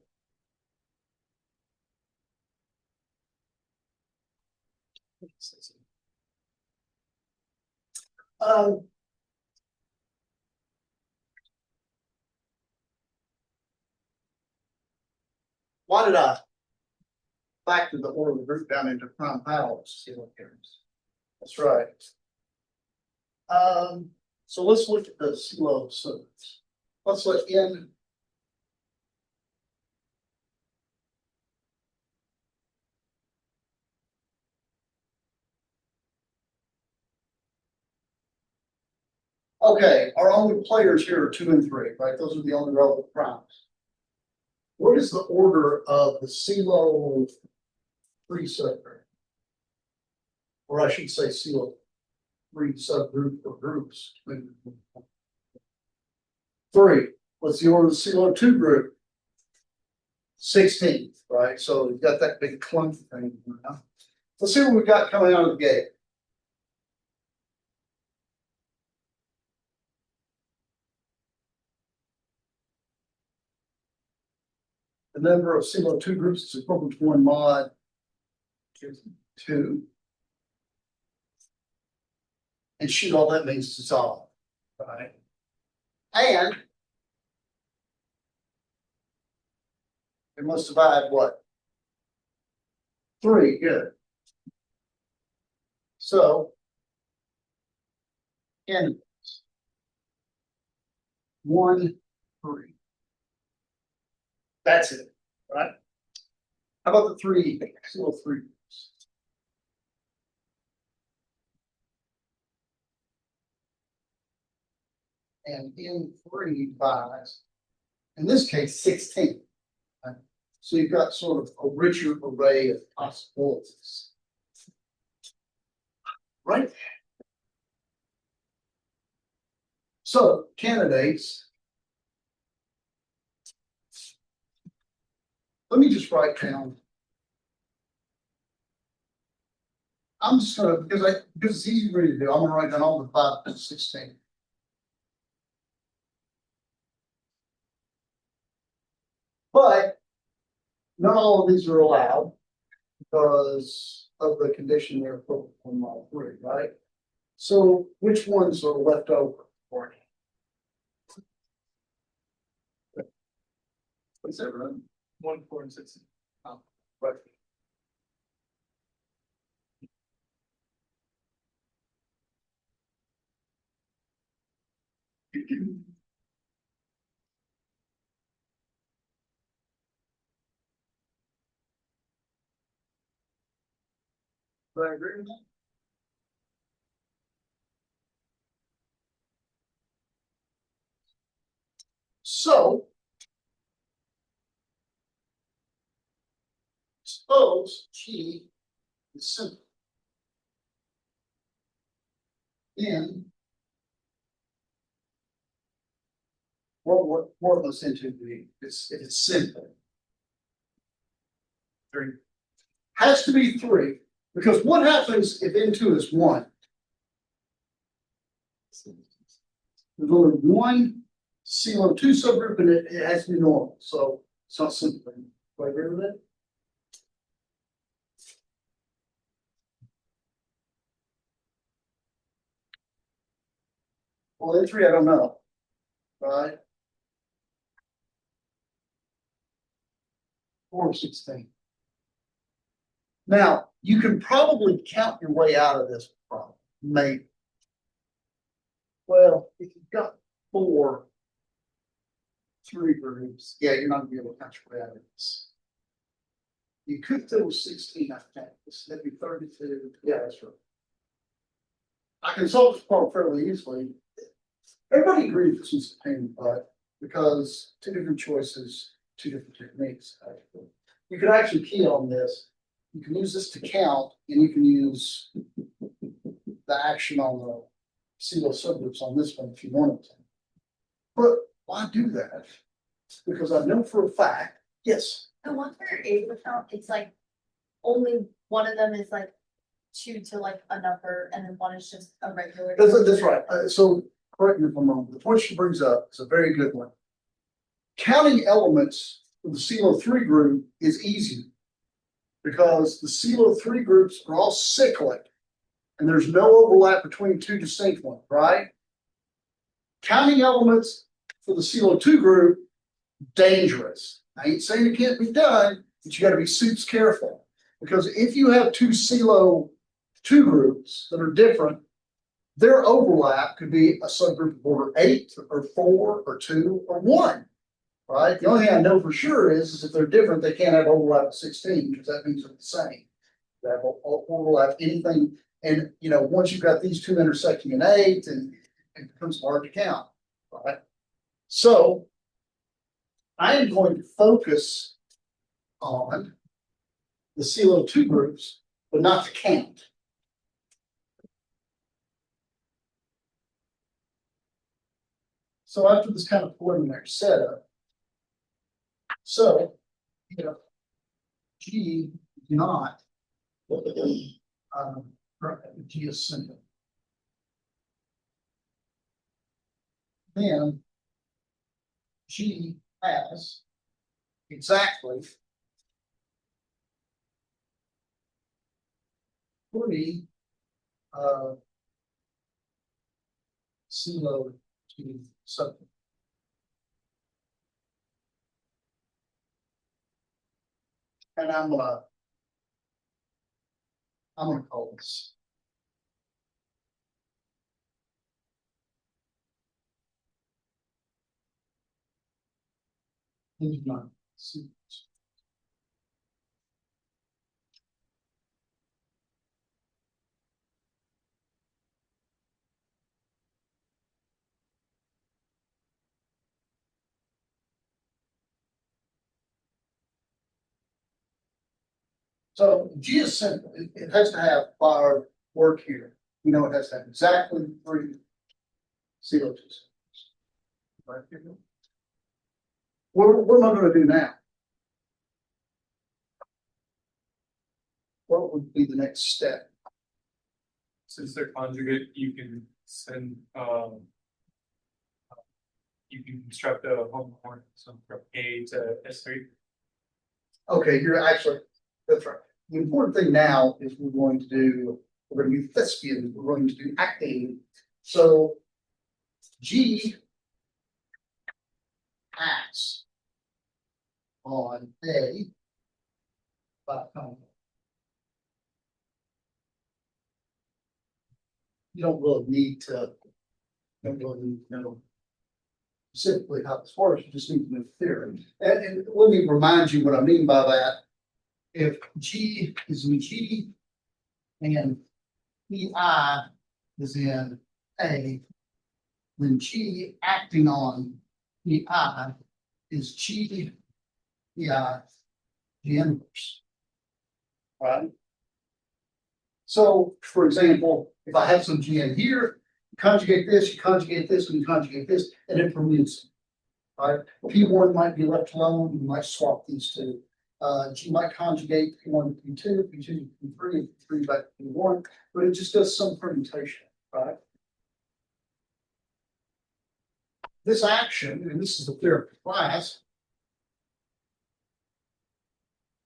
Um, why did I factor the order of the group down into prime powers? Sylow Theorems. That's right. So let's look at the Sylow Theorems. Let's let n. Okay, our only players here are 2 and 3, right? Those are the only relevant primes. What is the order of the Sylow 3 subgroup? Or I should say Sylow 3 subgroup or groups. 3. What's the order of the Sylow 2 group? 16th, right? So you've got that big clunky thing. Let's see what we've got coming out of the gate. the number of Sylow two groups is equivalent to one mod two. And shoot, all that means is dissolve, right? And it must divide what? 3, good. So n 1, 3. That's it, right? How about the 3, Sylow 3 groups? And n3 divides, in this case, 16. Right? So you've got sort of a richer array of possibilities. Right? So candidates. Let me just write down. I'm just gonna, because it's easy for me to do, I'm gonna write down all the 5 and 16. But not all of these are allowed because of the condition they're put on model 3, right? So which ones are left over for me? What's that run? 1, 4, and 6. Right. Do I agree with that? So suppose G is simple. Then what of those into the if it's simple? 3 has to be 3 because what happens if N2 is 1? There's only one Sylow 2 subgroup and it has to be normal, so it's not simple. Do I agree with that? Well, N3 I don't know, right? 4 or 16. Now, you can probably count your way out of this problem, maybe. Well, if you've got 4 3 groups, yeah, you're not gonna be able to count your way out of this. You could do 16, I think. That'd be 32. Yeah, that's right. I can solve this problem fairly easily. Everybody agrees this is a pain in the butt because 2 different choices, 2 different techniques. Actually. You could actually key on this. You can use this to count, and you can use the action on the Sylow subgroups on this one if you wanted to. But why do that? Because I know for a fact, yes. The ones where you're able to count, it's like only one of them is like 2 to like a number, and then one is just a regular. That's right. So correct me if I'm wrong. The point she brings up is a very good one. Counting elements of the Sylow 3 group is easy because the Sylow 3 groups are all cyclic and there's no overlap between 2 distinct ones, right? Counting elements for the Sylow 2 group, dangerous. I ain't saying it can't be done, but you got to be super careful because if you have 2 Sylow 2 groups that are different, their overlap could be a subgroup of order 8 or 4 or 2 or 1, right? The only thing I know for sure is if they're different, they can't have overlap of 16 because that means they're the same. They have overlap anything, and you know once you've got these 2 intersecting in 8, and it becomes hard to count, right? So I am going to focus on the Sylow 2 groups, but not to count. So after this kind of preliminary setup, so you know, G is not G is simple. Then G has exactly three Sylow to something. And I'm gonna call this. Here's my sequence. So G is simple. It has to have bar work here. You know, it has to have exactly three Sylow systems. Right here. What am I gonna do now? What would be the next step? Since they're conjugate, you can send, you can construct a homomorphism from A to S3. Okay, you're actually, that's right. The important thing now is we're going to do thespian, we're going to do acting. So G acts on A by you don't really need to know specifically how this works, you just need to know the theory. And let me remind you what I mean by that. If G is in G and EI is in A, then G acting on EI is G EI G inverse. Right? So, for example, if I have some G in here, you conjugate this, and you conjugate this, and it permutes. Right? P1 might be left alone, you might swap these two. G might conjugate P1 to P2, P2 to P3, and P3 back to P1, but it just does some permutation, right? This action, and this is the theorem of class,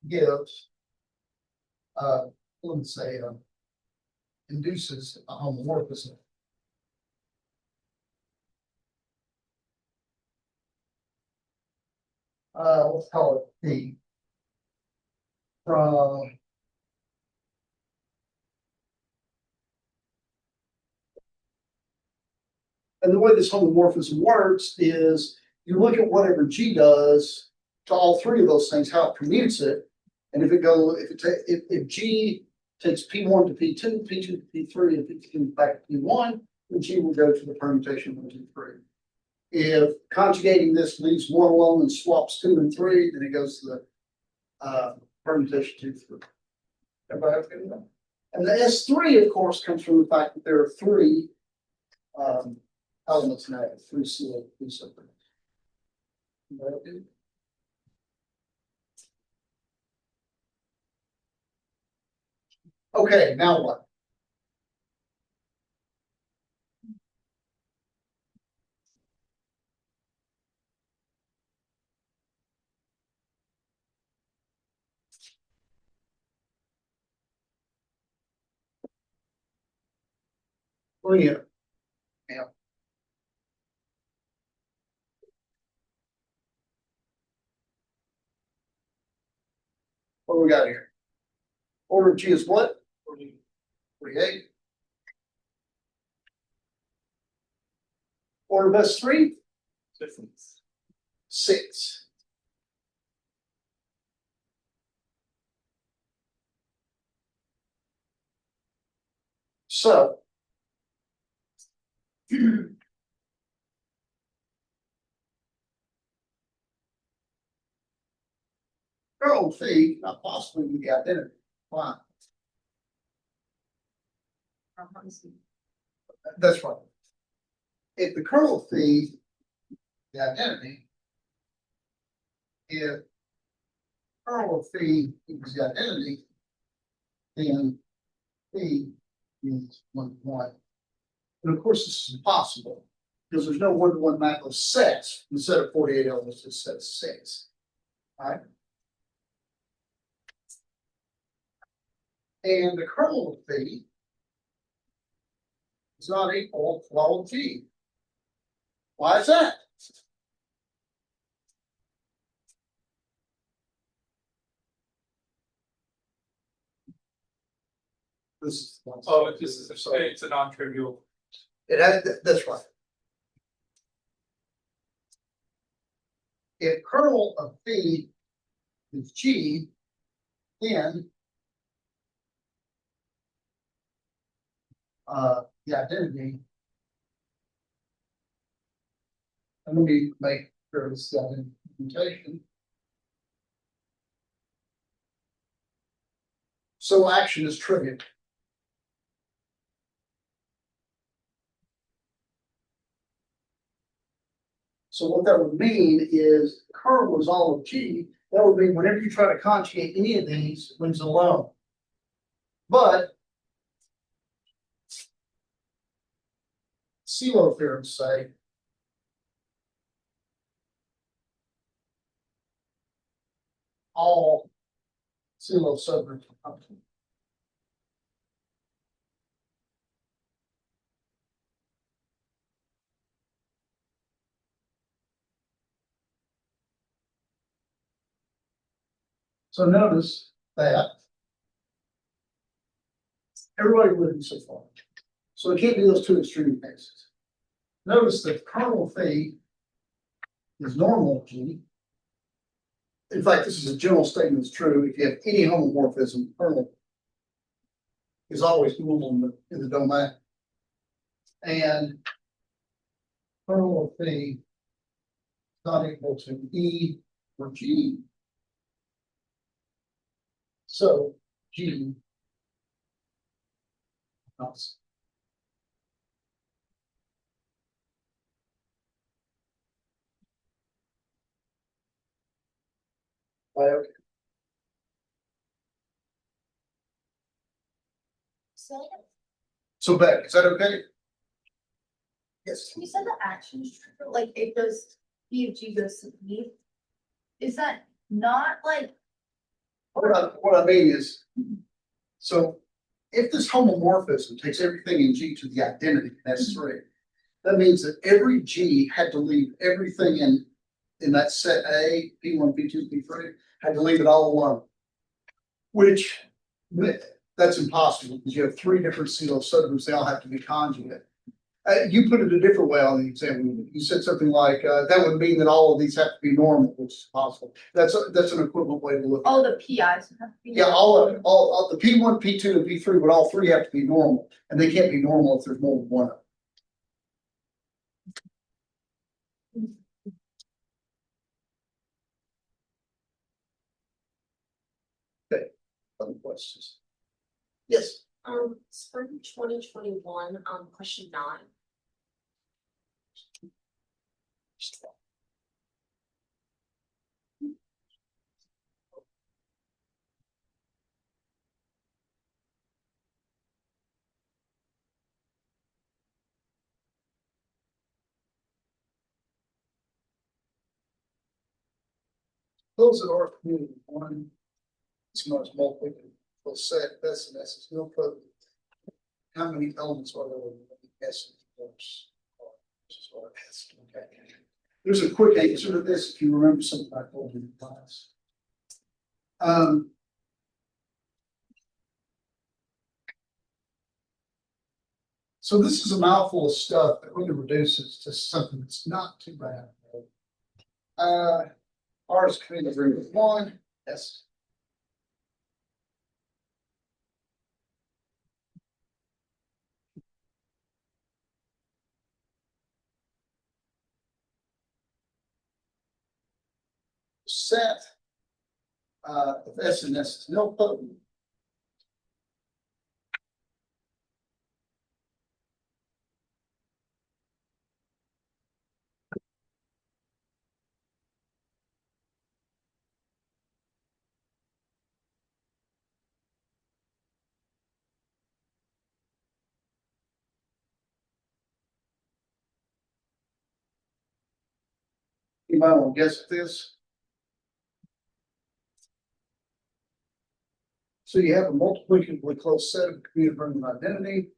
gives, let's say, induces a homomorphism. Let's call it P. From and the way this homomorphism works is you look at whatever G does to all three of those things, how it commutes it, and if G takes P1 to P2, P2 to P3, and P2 back to P1, then G will go to the permutation 1, 2, 3. If conjugating this leaves one alone and swaps 2 and 3, then it goes to the permutation 2, 3. Everybody okay with that? And the S3, of course, comes from the fact that there are three elements in that, three Sylow separate. Okay, now what? Linear. Yeah. What do we got here? Order of G is what? 48. Order of S3? 6. So kernel phi not possibly be the identity. Why? That's right. If the kernel phi the identity, if kernel phi equals the identity, then phi is 1 to 1. And of course, this is impossible because there's no 1-to-1 map of sets. Instead of 48 elements, it's set of 6. Alright. And the kernel of phi is not equal to log of g. Why is that? This is. Oh, it's a non-trivial. It has, that's right. If kernel of phi is g, then the identity. And let me make sure this is the implementation. So action is trivial. So what that would mean is kernel is all of G. That would mean whenever you try to conjugate any of these, wins alone. But Sylow theorems say all Sylow subgroups are functional. So notice that everybody with me so far. So it can't be those two extreme cases. Notice that kernel phi is normal G. In fact, this is a general statement that's true. If you have any homomorphism, kernel is always normal in the domain. And kernel of phi is not equal to E or G. So G. Else. Okay. So Beck, is that okay? Yes. You said the action is trivial, like it goes, B of G goes to B. Is that not like, What I mean is, so if this homomorphism takes everything in G to the identity, that's three. That means that every G had to leave everything in that set A, P1, P2, P3, had to leave it all alone. Which that's impossible because you have three different Sylow subgroups, they all have to be conjugate. You put it a different way on the exam. You said something like that would mean that all of these have to be normal, which is possible. That's an equivalent way to look at it. all the PIs would have to be? Yeah, all the P1, P2, and P3 would all three have to be normal, and they can't be normal if there's more than one of them. Okay, other questions? Yes. Spring 2021, question 9. Those that are community one, it's much multiple set, that's an S, no problem. How many elements are there in the S course? Okay. There's a quick answer to this if you remember something I told you in class. So this is a mouthful of stuff that really reduces to something that's not too bad. R is community agreement one, S. Set of S and S is nilpotent. Anybody want to guess at this? So you have a multiplicatively close set of computer program identity.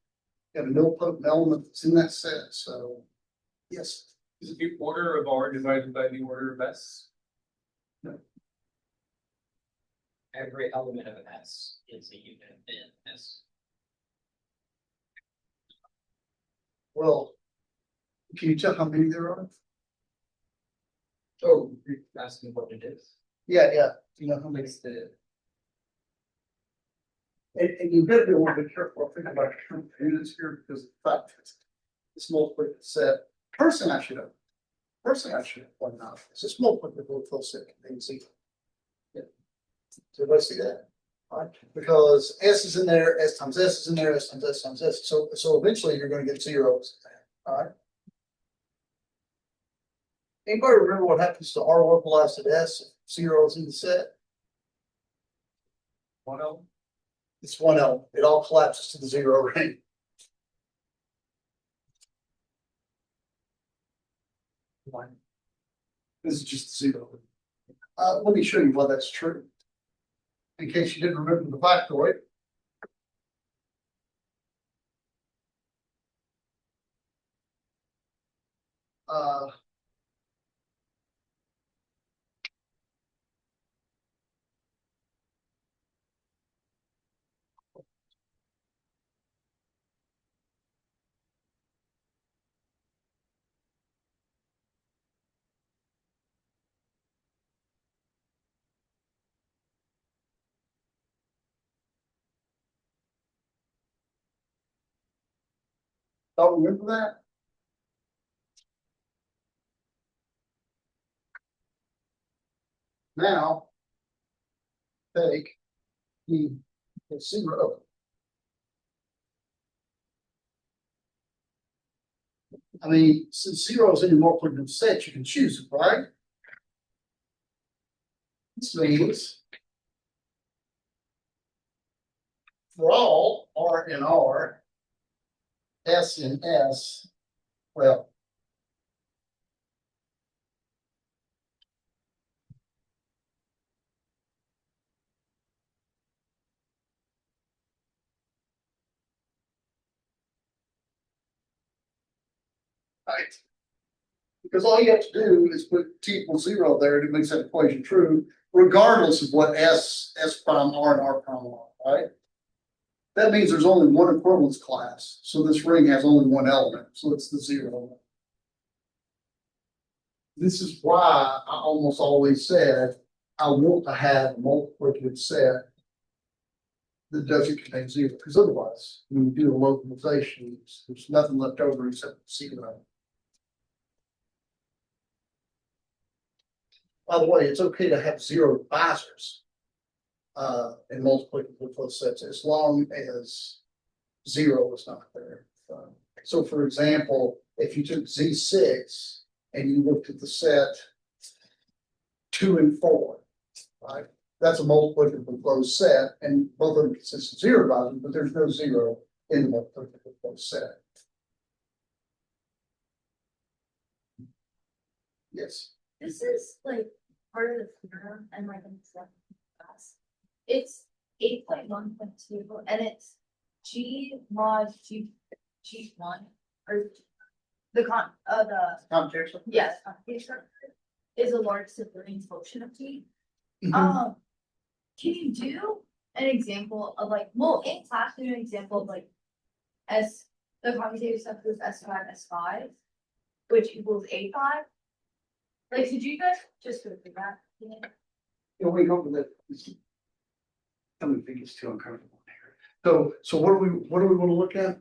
You have a nilpotent element that's in that set, so yes. Is it the order of R divided by the order of S? Every element of an S is a unit of n S. Well, can you tell how many there are? Oh, you're asking what it is? Yeah, yeah, you know how many. It's the, And you better be a little bit careful, think about units here, because the fact is, it's multiplicative set. First thing I should have pointed out, is this multiplicative close set contains zero. Yeah. Does everybody see that? All right, because S is in there, S times S is in there, S times S times S, so eventually you're gonna get zeros. All right. Anybody remember what happens to R localized at S if zero is in the set? One L? It's one element. It all collapses to the zero range. This is just zero. Let me show you why that's true. In case you didn't remember the factoid. Uh, don't remember that? Now, take the zero. I mean, since zero is in your multiplicative set, you can choose it, right? This means for all R in R, S in S, well, right. Because all you have to do is put t equals zero there to make that equation true, regardless of what S prime R and R prime are, right? That means there's only one equivalence class, so this ring has only one element, so it's the zero. This is why I almost always said I want to have a multiplicative set that doesn't contain zero, because otherwise, when you do a localization, there's nothing left over except zero. By the way, it's okay to have zero divisors in multiplicative close sets as long as zero is not there. So for example, if you took Z6 and you looked at the set 2 and 4, right? That's a multiplicative closed set, and both of them consist of zero divisors, but there's no zero in the multiplicative closed set. Yes. This is like part of the theorem and like in seventh class. It's 8.1.2 and it's G mod G1 or the Computation. yes, computation is a large sibling function of T. Mhm. Can you do an example of like, well, in class, do an example of like S, the commutative stuff is S5, S5, which equals A5? Like, could you guys just go through that? Yeah, we go with that. I don't think it's too uncomfortable here. So what do we want to look at?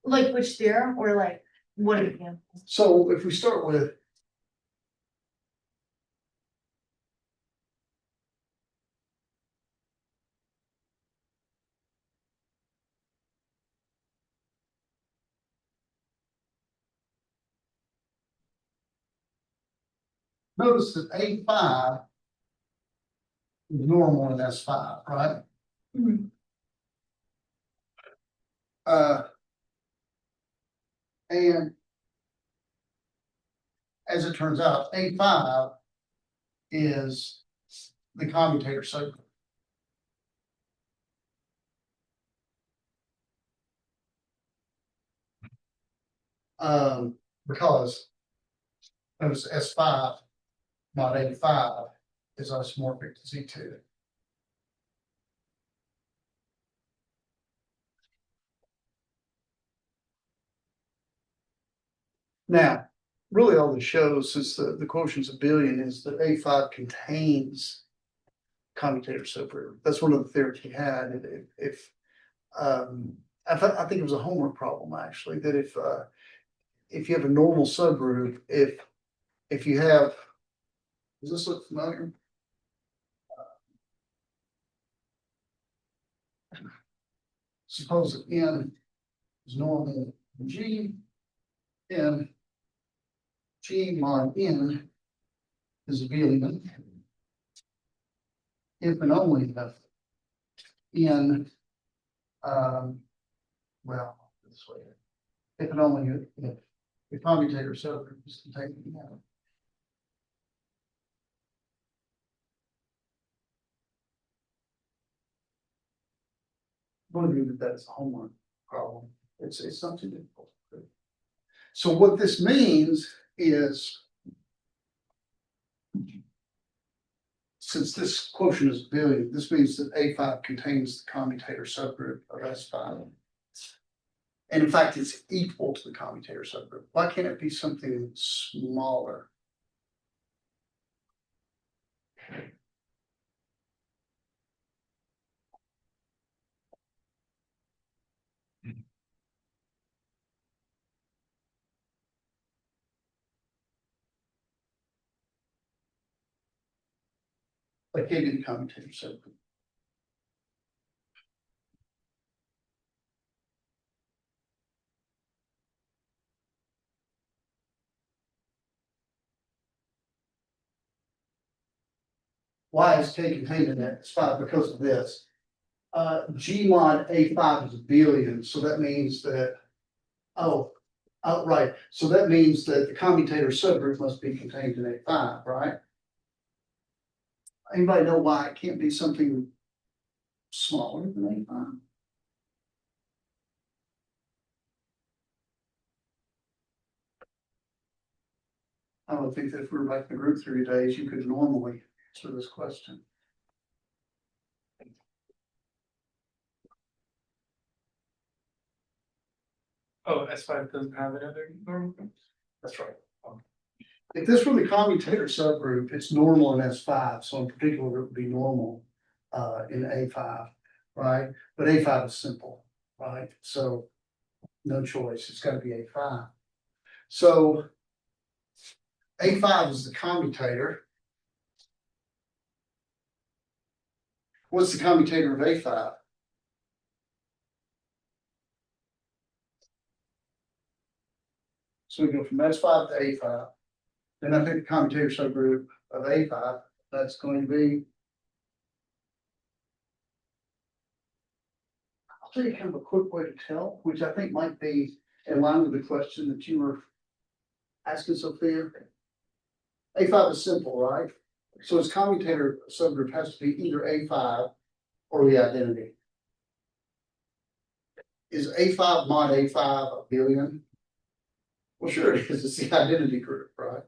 Like which theorem or like what example? So if we start with notice that A5 is normal in S5, right? Mhm. And as it turns out, A5 is the commutator circle. Because notice S5 mod A5 is isomorphic to Z2. Now, really all this shows, since the quotient's a billion, is that A5 contains commutator subgroup. That's one of the theories he had. And if I think it was a homework problem actually, that if you have a normal subgroup, if you have, does this look familiar? Suppose that N is normal in G, and G mod N is abelian. If and only if N, well, this way. If and only if the commutator subgroup is contained in N. I'm going to do that as a homework problem. It's not too difficult. So what this means is, since this quotient is a billion, this means that A5 contains the commutator subgroup of S5. And in fact, it's equal to the commutator subgroup. Why can't it be something smaller? Like A to the commutator subgroup. Why is K contained in that spot? Because of this. G mod A5 is a billion, so that means that, oh, right. So that means that the commutator subgroup must be contained in A5, right? Anybody know why it can't be something smaller than A5? I would think that if we were back in the group theory days, you could normally answer this question. Oh, S5 doesn't have another normal group? That's right. If this were the commutator subgroup, it's normal in S5, so in particular, it would be normal in A5, right? But A5 is simple, right? So no choice, it's gotta be A5. So A5 is the commutator. What's the commutator of A5? So we go from S5 to A5. Then I pick the commutator subgroup of A5. That's going to be, I'll tell you kind of a quick way to tell, which I think might be in line with the question that you were asking, Sophia. A5 is simple, right? So its commutator subgroup has to be either A5 or the identity. Is A5 mod A5 a billion? Well, sure it is. It's the identity group, right?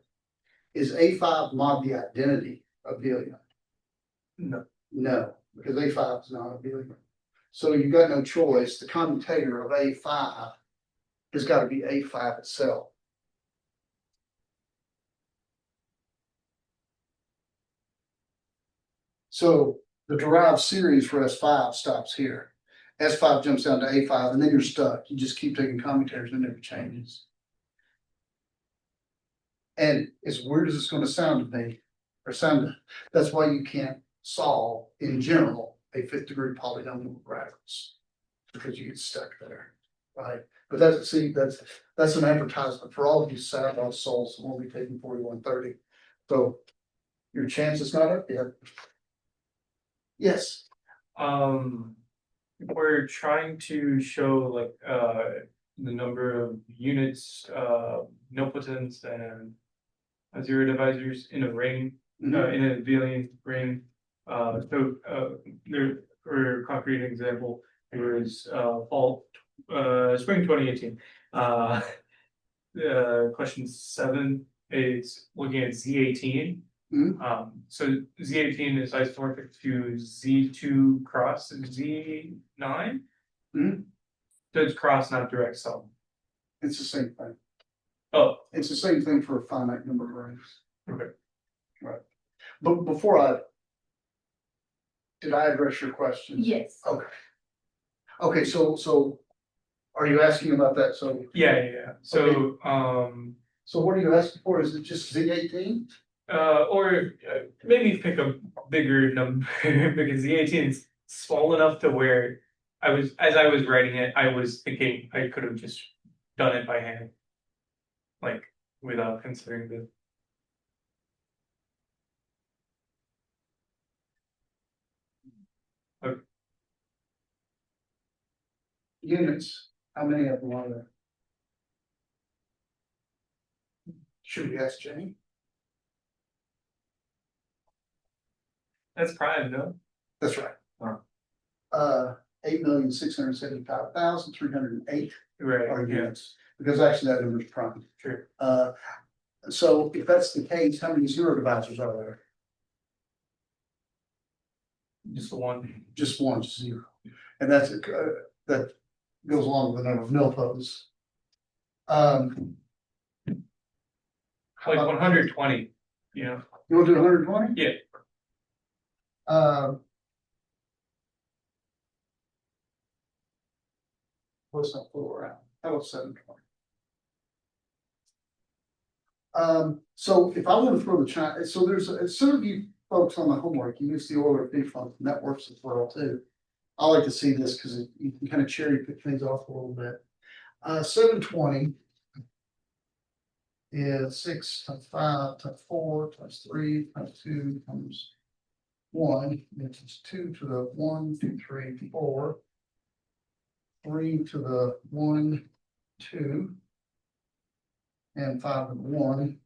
Is A5 mod the identity a billion? No. No, because A5 is not a billion. So you've got no choice. The commutator of A5 has got to be A5 itself. So the derived series for S5 stops here. S5 jumps down to A5, and then you're stuck. You just keep taking commutators and it never changes. And as weird as it's going to sound to me, that's why you can't solve in general a fifth degree polynomial with radicals, because you get stuck there, right? But that's an advertisement for all of you sad lost souls who won't be taking 4130. So your chance is not up yet. Yes. We're trying to show like the number of units, nilpotents and zero divisors in a ring, in a abelian ring. There, for a concrete example, there was fall spring 2018. question 7 is looking at Z18. So Z18 is isomorphic to Z2 cross Z9. Mhm. So it's cross, not direct sum. It's the same thing. Oh, It's the same thing for a finite number of rings. okay. But before did I address your question? Yes. Okay. Okay, so are you asking about that? So, Yeah. So, so what are you asking for? Is it just Z18? or maybe pick a bigger number because Z18 is small enough to where as I was writing it, I was thinking I could have just done it by hand, like without considering the. Units, how many of them are there? Should we ask Jenny? That's prime, no? That's right. Oh. 8,675,308 Right. are Yeah. units, because actually that number is prime. True. So if that's the case, how many zero divisors are there? Just the one. Just one, just zero. And that's, that goes along with the number of nilpos. Like 120. You know. You want to do 120? Yeah. Let's not fool around. How about 720? So if I want to throw the China, so there's, some of you folks on the homework, you use the Euler big function, that works as well too. I like to see this because you can kind of cherry pick things off a little bit. 720 is 6 times 5 times 4 times 3 times 2 times 1, which is 2 to the 1, 2, 3, 4, 3 to the 1, 2, and 5 to the 1.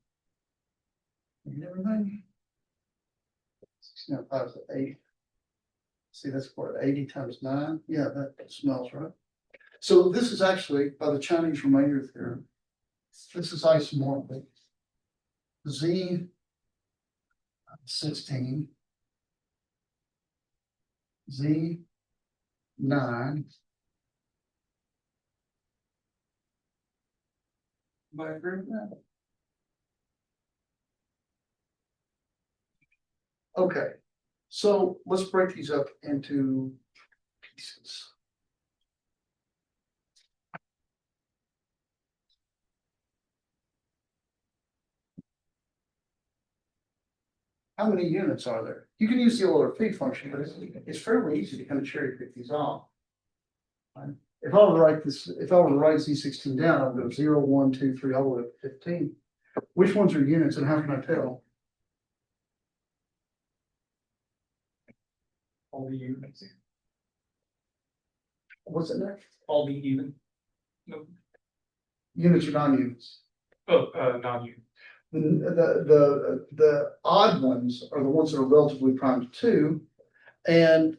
And everything. 16 5 is 8. See, that's what, 80 times 9? Yeah, that smells right. So this is actually by the Chinese remainder theorem. This is isomorphic. Z 16, Z 9. Do I agree with that? Okay, so let's break these up into pieces. How many units are there? You can use the Euler feed function, but it's fairly easy to kind of cherry pick these off. If I were to write this, if I were to write Z16 down, I would go 0, 1, 2, 3, all the way up to 15. Which ones are units and how can I tell? All the units. What's it next? All the even. No. Units or non-units? Oh, non-unit. The odd ones are the ones that are relatively prime to 2, and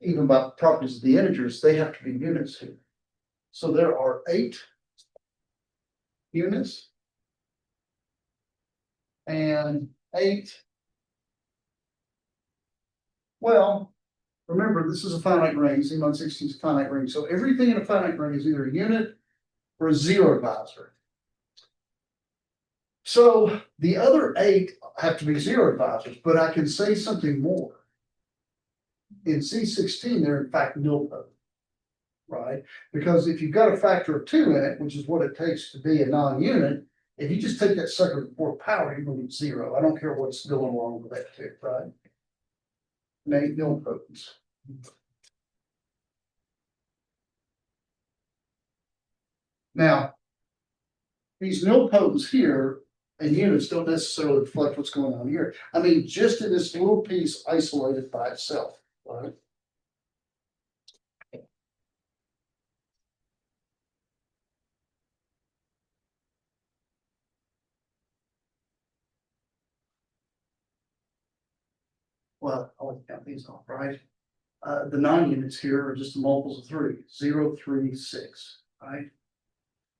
even by properties of the integers, they have to be units here. So there are 8 units and 8. Well, remember, this is a finite ring. Z16 is a finite ring. So everything in a finite ring is either a unit or a zero divisor. So the other 8 have to be zero divisors, but I can say something more. In C16, they're in fact nilpotent, right? Because if you've got a factor of 2 in it, which is what it takes to be a non-unit, if you just take that sucker to the 4th power, you're going to get 0. I don't care what's going along with that too, right? Nilpotents. Now, these nilpotents here and units don't necessarily reflect what's going on here. I mean, just in this little piece isolated by itself, right? Well, I'll count these off, right? The non-units here are just the multiples of 3, 0, 3, 6, right?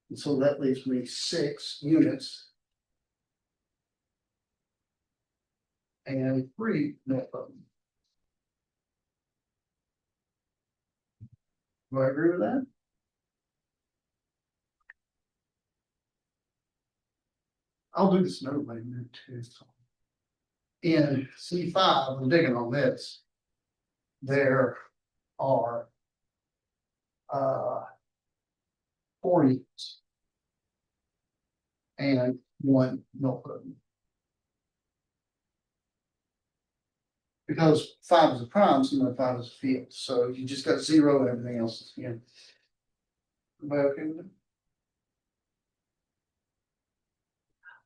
And so that leaves me 6 units. And 3 nilpotent. Do I agree with that? I'll do this another way in a minute too. In C5, I'm digging on this. There are 4 units. And 1 nilpotent. Because 5 is a prime, so 5 is a field. So you just got 0 and everything else is again. Everybody okay with it?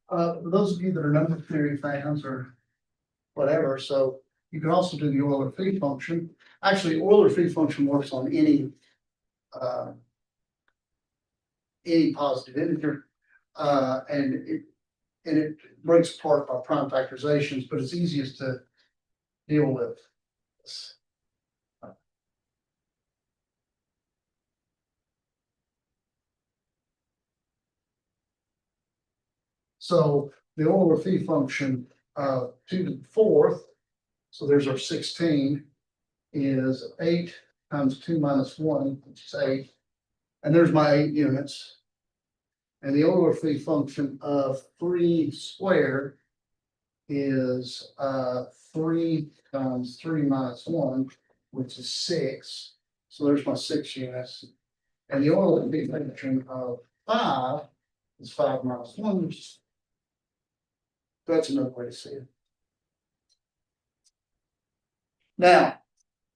For those of you that are number theory fans or whatever, so you can also do the Euler free function. Actually, Euler free function works on any positive integer, and it breaks apart by prime factorizations, but it's easiest to deal with. So the Euler phi function 2 to the 4th, so there's our 16, is 8 times 2 minus 1, which is 8. And there's my 8 units. And the Euler phi function of 3 squared is 3 times 3 minus 1, which is 6. So there's my 6 units. And the Euler phi function of 5 is 5 minus 1, which is, that's another way to see it. Now,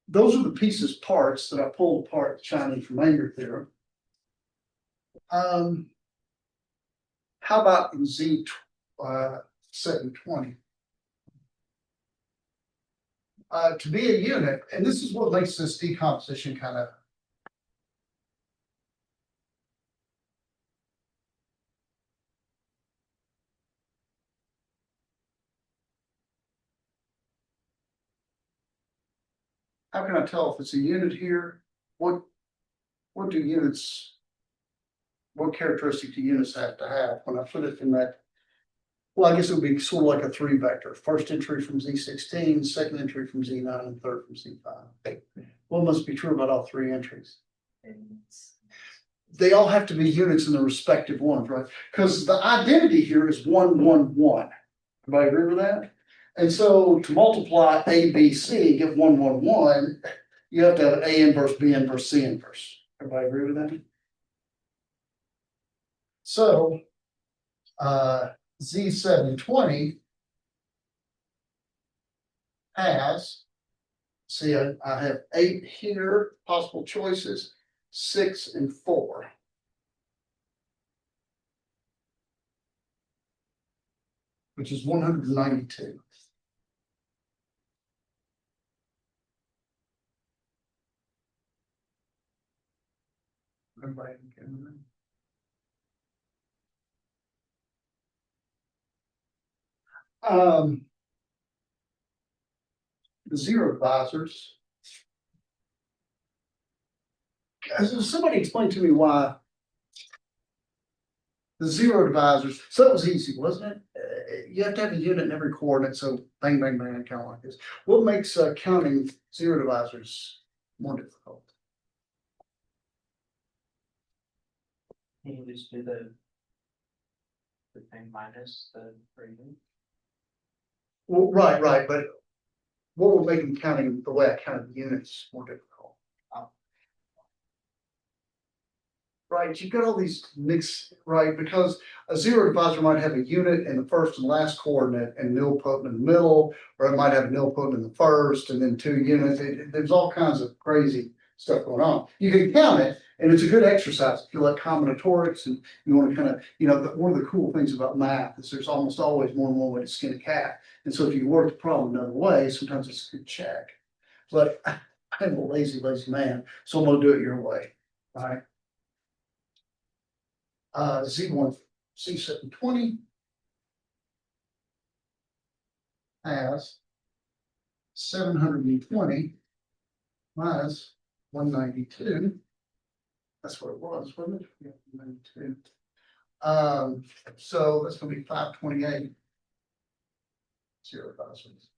those are the pieces parts that I pulled apart the Chinese remainder theorem. How about in Z 720? To be a unit, and this is what makes this decomposition kind of how can I tell if it's a unit here? What do units, what characteristic do units have to have when I put it in that? Well, I guess it would be sort of like a 3 vector. First entry from Z16, second entry from Z9, and third from Z5. What must be true about all 3 entries? They all have to be units in the respective ones, right? Because the identity here is 1, 1, 1. Everybody agree with that? And so to multiply A, B, C, get 1, 1, 1, you have to have A inverse, B inverse, C inverse. Everybody agree with that? So Z720 has, see, I have 8 here, possible choices, 6 and 4. Which is 192. Everybody okay with that? The zero divisors. Somebody explain to me why the zero divisors, so it was easy, wasn't it? You have to have a unit in every coordinate, so bang, bang, bang, kind of like this. What makes counting zero divisors more difficult? You just do the thing minus the gradient. Well, right, but what would make them counting the way I counted the units more difficult? Right, you've got all these mixed, right, because a zero divisor might have a unit in the first and last coordinate and nilpotent in the middle, or it might have nilpotent in the first and then 2 units. There's all kinds of crazy stuff going on. You can count it, and it's a good exercise if you like combinatorics and you want to kind of, one of the cool things about math is there's almost always more than one way to skin a cat. And so if you work the problem another way, sometimes it's a good check. But I'm a lazy man, so I'm going to do it your way, all right? Z1, C720 has 720 minus 192 That's what it was, wasn't it? Yeah, 92. So that's gonna be 528. Zero advisors.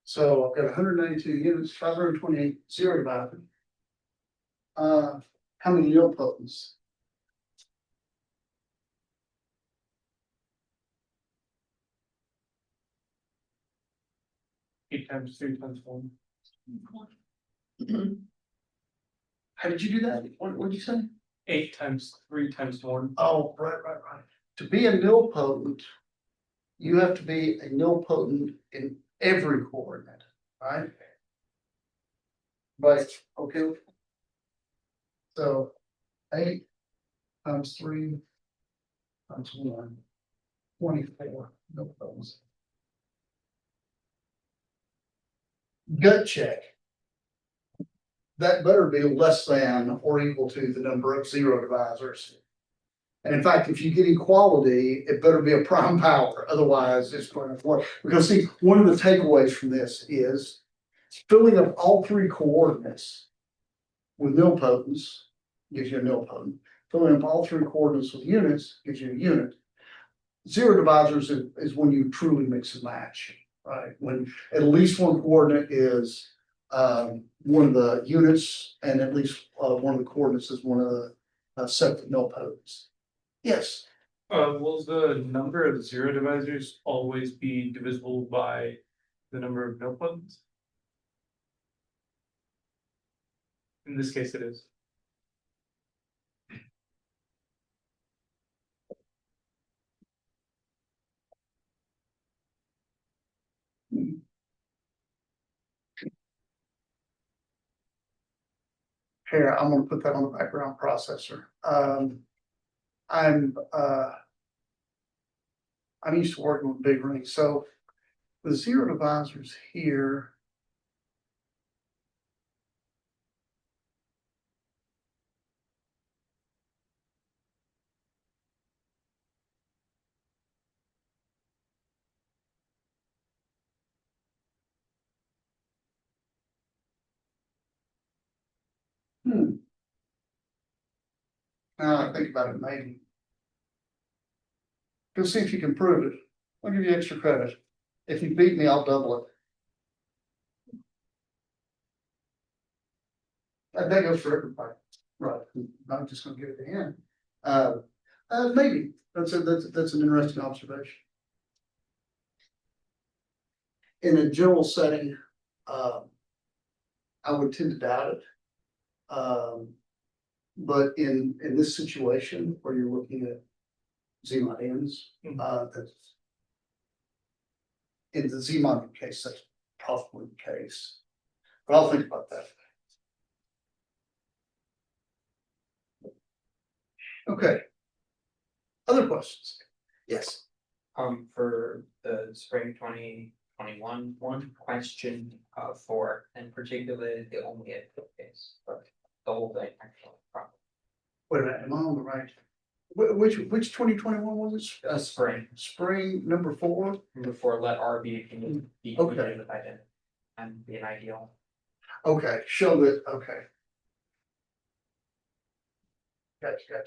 So I've got 192 units, 528 zero advisors. How many nilpotents? 8 times 3 times 1. How did you do that? What did you say? 8 times 3 times 1. Oh, right. To be a nilpotent, you have to be a nilpotent in every coordinate, right? But, okay. So 8 times 3 times 1, 24 nilpotents. Gut check. That better be less than or equal to the number of zero divisors. And in fact, if you get equality, it better be a prime power, otherwise it's going to work. Because see, one of the takeaways from this is filling up all three coordinates with nilpotents gives you a nilpotent. Filling up all three coordinates with units gives you a unit. Zero divisors is when you truly mix and match, right? When at least one coordinate is one of the units, and at least one of the coordinates is one of the separate nilpotents. Yes. Will the number of zero divisors always be divisible by the number of nilpotents? In this case, it is. Here, I'm gonna put that on the background processor. I'm used to working with big rings, so the zero divisors here. Now I think about it, maybe. Go see if you can prove it. I'll give you extra credit. If you beat me, I'll double it. That goes for everybody, right? I'm just gonna give it to him. Maybe that's an interesting observation. In a general setting, I would tend to doubt it. But in this situation where you're looking at Z mod ends, that's in the Z mod case, that's probably the case. But I'll think about that. Okay. Other questions? Yes. For the spring 2021, one question, for, in particular, the only input case, but the whole thing actually. Wait a minute, am I on the right? Which 2021 was it? Spring, Spring number 4? before let R be Okay. with identity and be an ideal. Okay, show that, okay. Gotcha.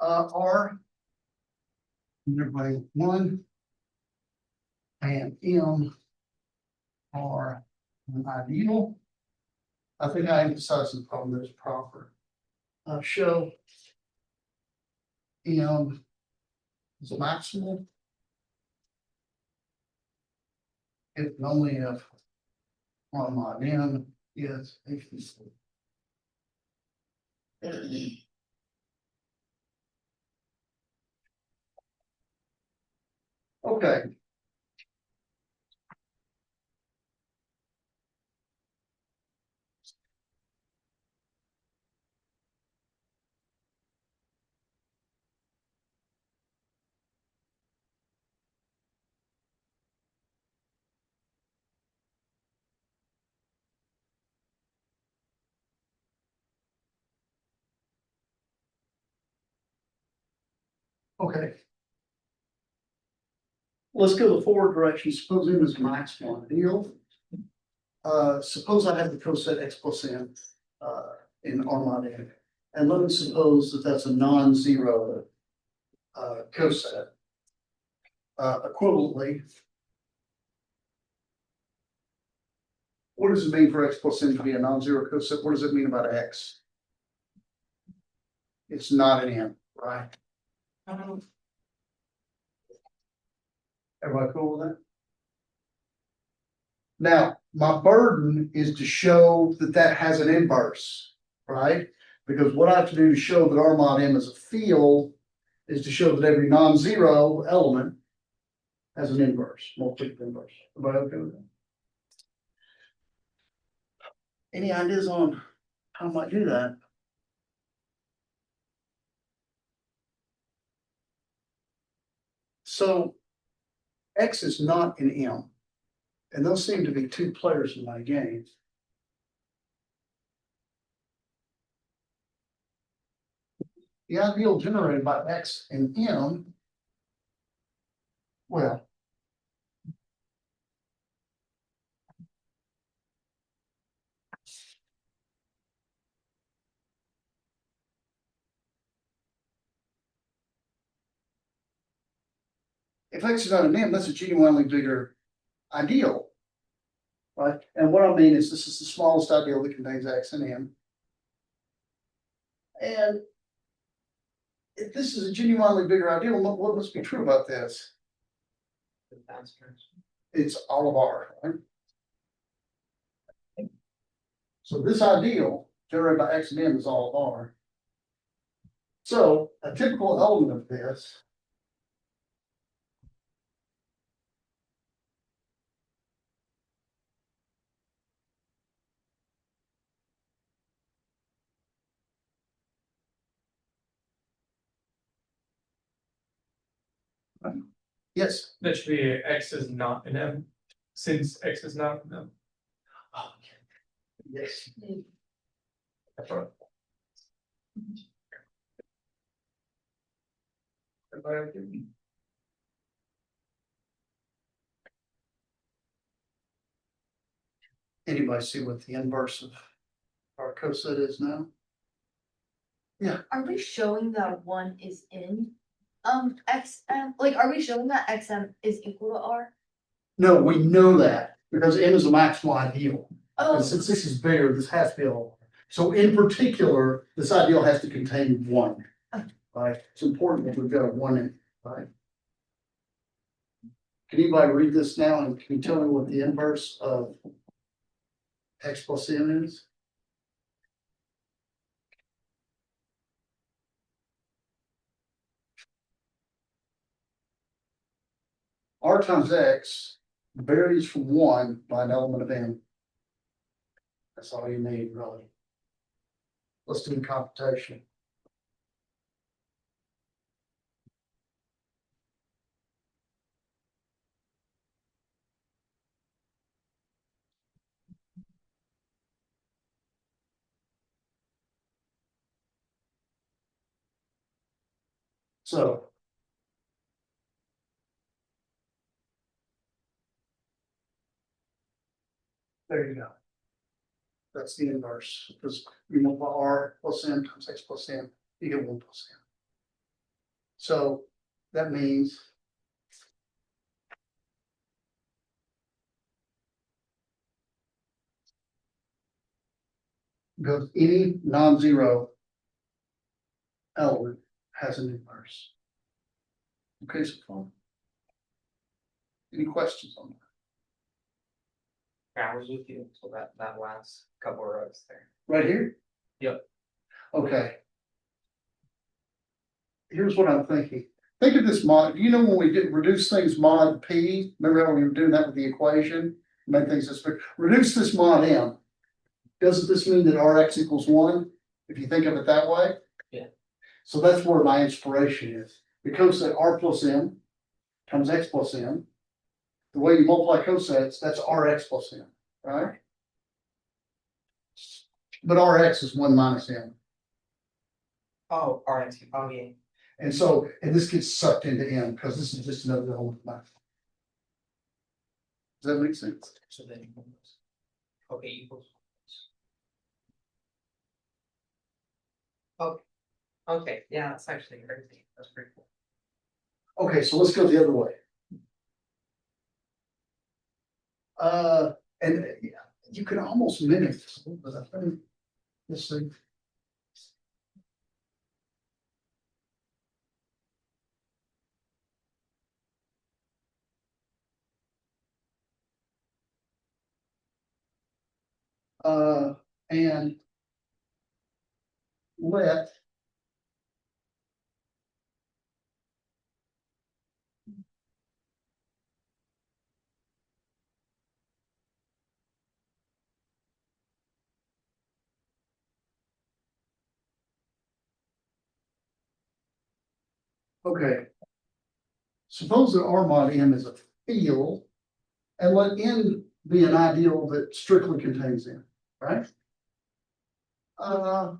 R. Everybody, 1. And M. Are an ideal. I think I emphasized the problem that is proper. Show M is maximal. If and only if one mod N is a feasible. Okay. Okay. Let's go the forward direction. Suppose M is maximum ideal. Suppose I have the coset x plus n in R mod n. And let me suppose that that's a non-zero coset. Equivalently, what does it mean for x plus n to be a non-zero coset? What does it mean about x? It's not an n, right? Everybody cool with that? Now, my burden is to show that that has an inverse, right? Because what I have to do to show that R mod M is a field is to show that every non-zero element has an inverse, multiplicative inverse. Everybody okay with that? Any ideas on how I might do that? So X is not an M, and those seem to be two players in my game. The ideal generated by X and M, well, if X is not an M, that's a genuinely bigger ideal. Right? And what I mean is this is the smallest ideal that contains X and M. And if this is a genuinely bigger ideal, what must be true about this? It's all of R, right? So this ideal generated by X and M is all of R. So a typical element of this yes. That should be X is not an M, since X is not an M. Oh, yes. That's right. Everybody okay? Anybody see what the inverse of our coset is now? Are we showing that one is in, XM, like, are we showing that XM is equal to R? No, we know that because N is a maximal ideal. Oh, And since this is bigger, this has to be all. So in particular, this ideal has to contain one. Right? It's important that we've got a one in it, right? Can anybody read this now and can you tell me what the inverse of X plus N is? R times X varies from one by an element of N. That's all you need, really. Let's do the computation. So there you go. That's the inverse, because you multiply R plus M times X plus M, you get 1 plus M. So that means because any non-zero element has an inverse. Okay, so far. Any questions on that? I was with you, so that last couple of rows there. Right here? Yep. Okay. Here's what I'm thinking. Think of this mod, you know, when we did reduce things mod P, remember how we were doing that with the equation? Make things this big, reduce this mod M. Doesn't this mean that Rx equals 1? If you think of it that way? Yeah. So that's where my inspiration is. Because that R plus M times X plus M. The way you multiply cosets, that's Rx plus M, right? But Rx is 1 minus M. Oh, RNT, oh yeah. And so, and this gets sucked into M, because this is just another element of math. Does that make sense? So then. Okay, equals. Okay, yeah, that's actually crazy. That's pretty cool. Okay, so let's go the other way. And yeah, you can almost mimic this a little bit, I think. Let's see. And let. Okay. Suppose that R mod M is a field, and let N be an ideal that strictly contains M, right? What I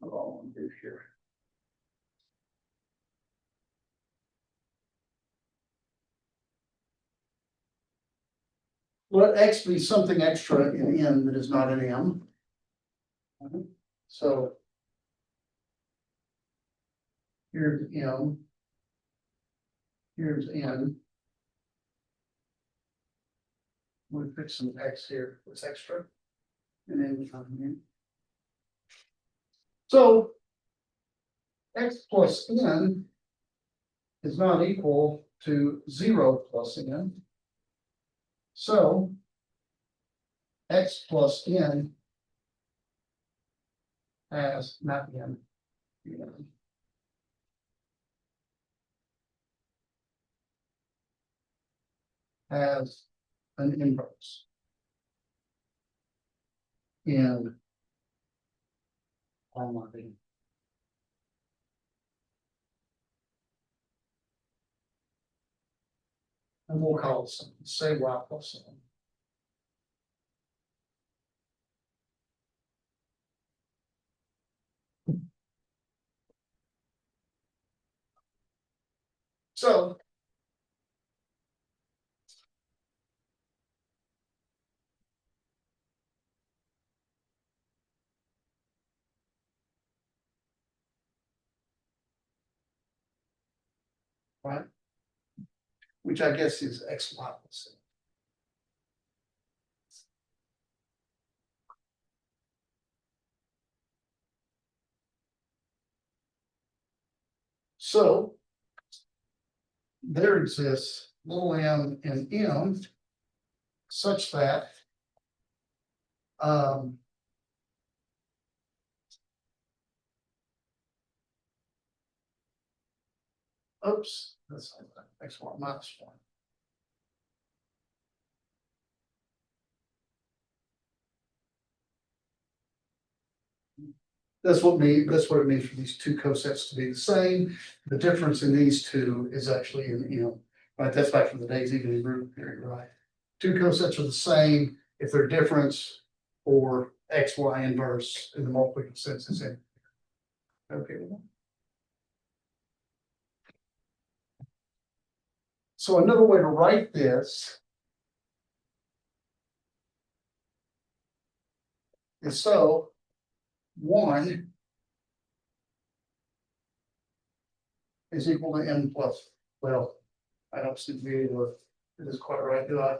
want to do here. Let X be something extra in N that is not an M. So. Here's M. Here's N. We'll put some X here, what's extra? And then we come in. So. X plus N. Is not equal to 0 plus N. So. X plus N. Has not N. Has an inverse. In all my things. And we'll call it something, say Y plus N. So. Right? Which I guess is X, Y plus N. So. There exists little m and M. Such that. Oops, that's X, Y minus 1. That's what it means for these two cosets to be the same. The difference in these two is actually in M, right? That's back from the days even in group theory, right? Two cosets are the same if their difference or X, Y inverse in the multiplicative sense is in. Okay. So another way to write this is so 1 is equal to M plus, well, I don't seem to be able to do this quite right, do I?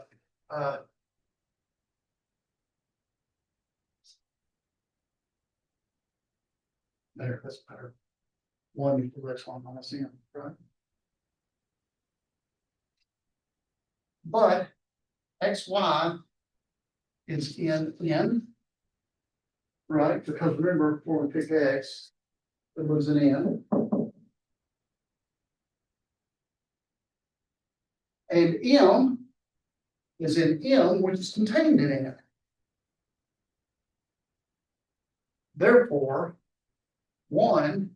There, that's better. 1 equals X1 minus M, right? But XY is in N, right? Because remember, when we pick X, it was an N. And M is in M, which is contained in N. Therefore, 1,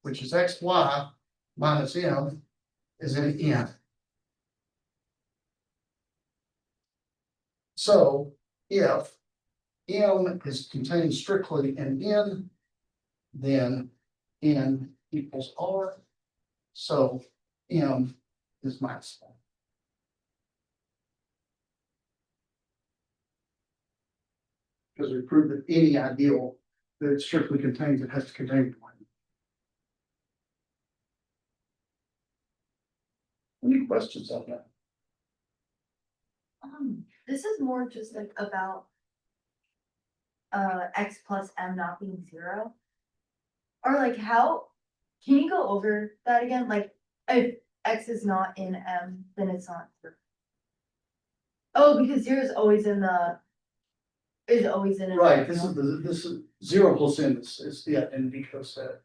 which is XY minus M, is in N. So if M is contained strictly in N, then N equals R. So M is maximal. Because we proved that any ideal that it strictly contains, it has to contain one. Any questions on that? This is more just like about. X plus M not being 0. Or like how, can you go over that again? Like, if X is not in M, then it's not 0. Oh, because 0 is always in the. Is always in. an Right, ideal. this is 0 plus M is the NV set.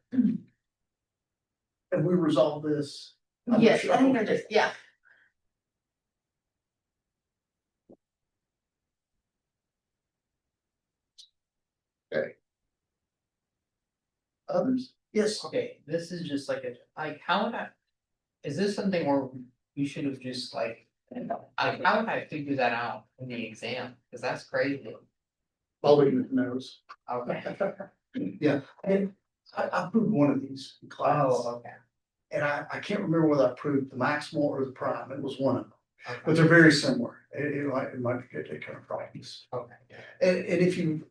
Have we resolved this? I'm not Yes, sure. I think I just, yeah. Others? Yes. Okay, this is just like how would I? Is this something where we should have just how would I figure that out in the exam? Cause that's crazy. Nobody knows. Okay. Yeah, and I proved one of these in class. Oh, okay. And I can't remember whether I proved the maximal or the prime, it was one of them, but Okay. they're very similar, it might be good to kind of practice. Okay. And if you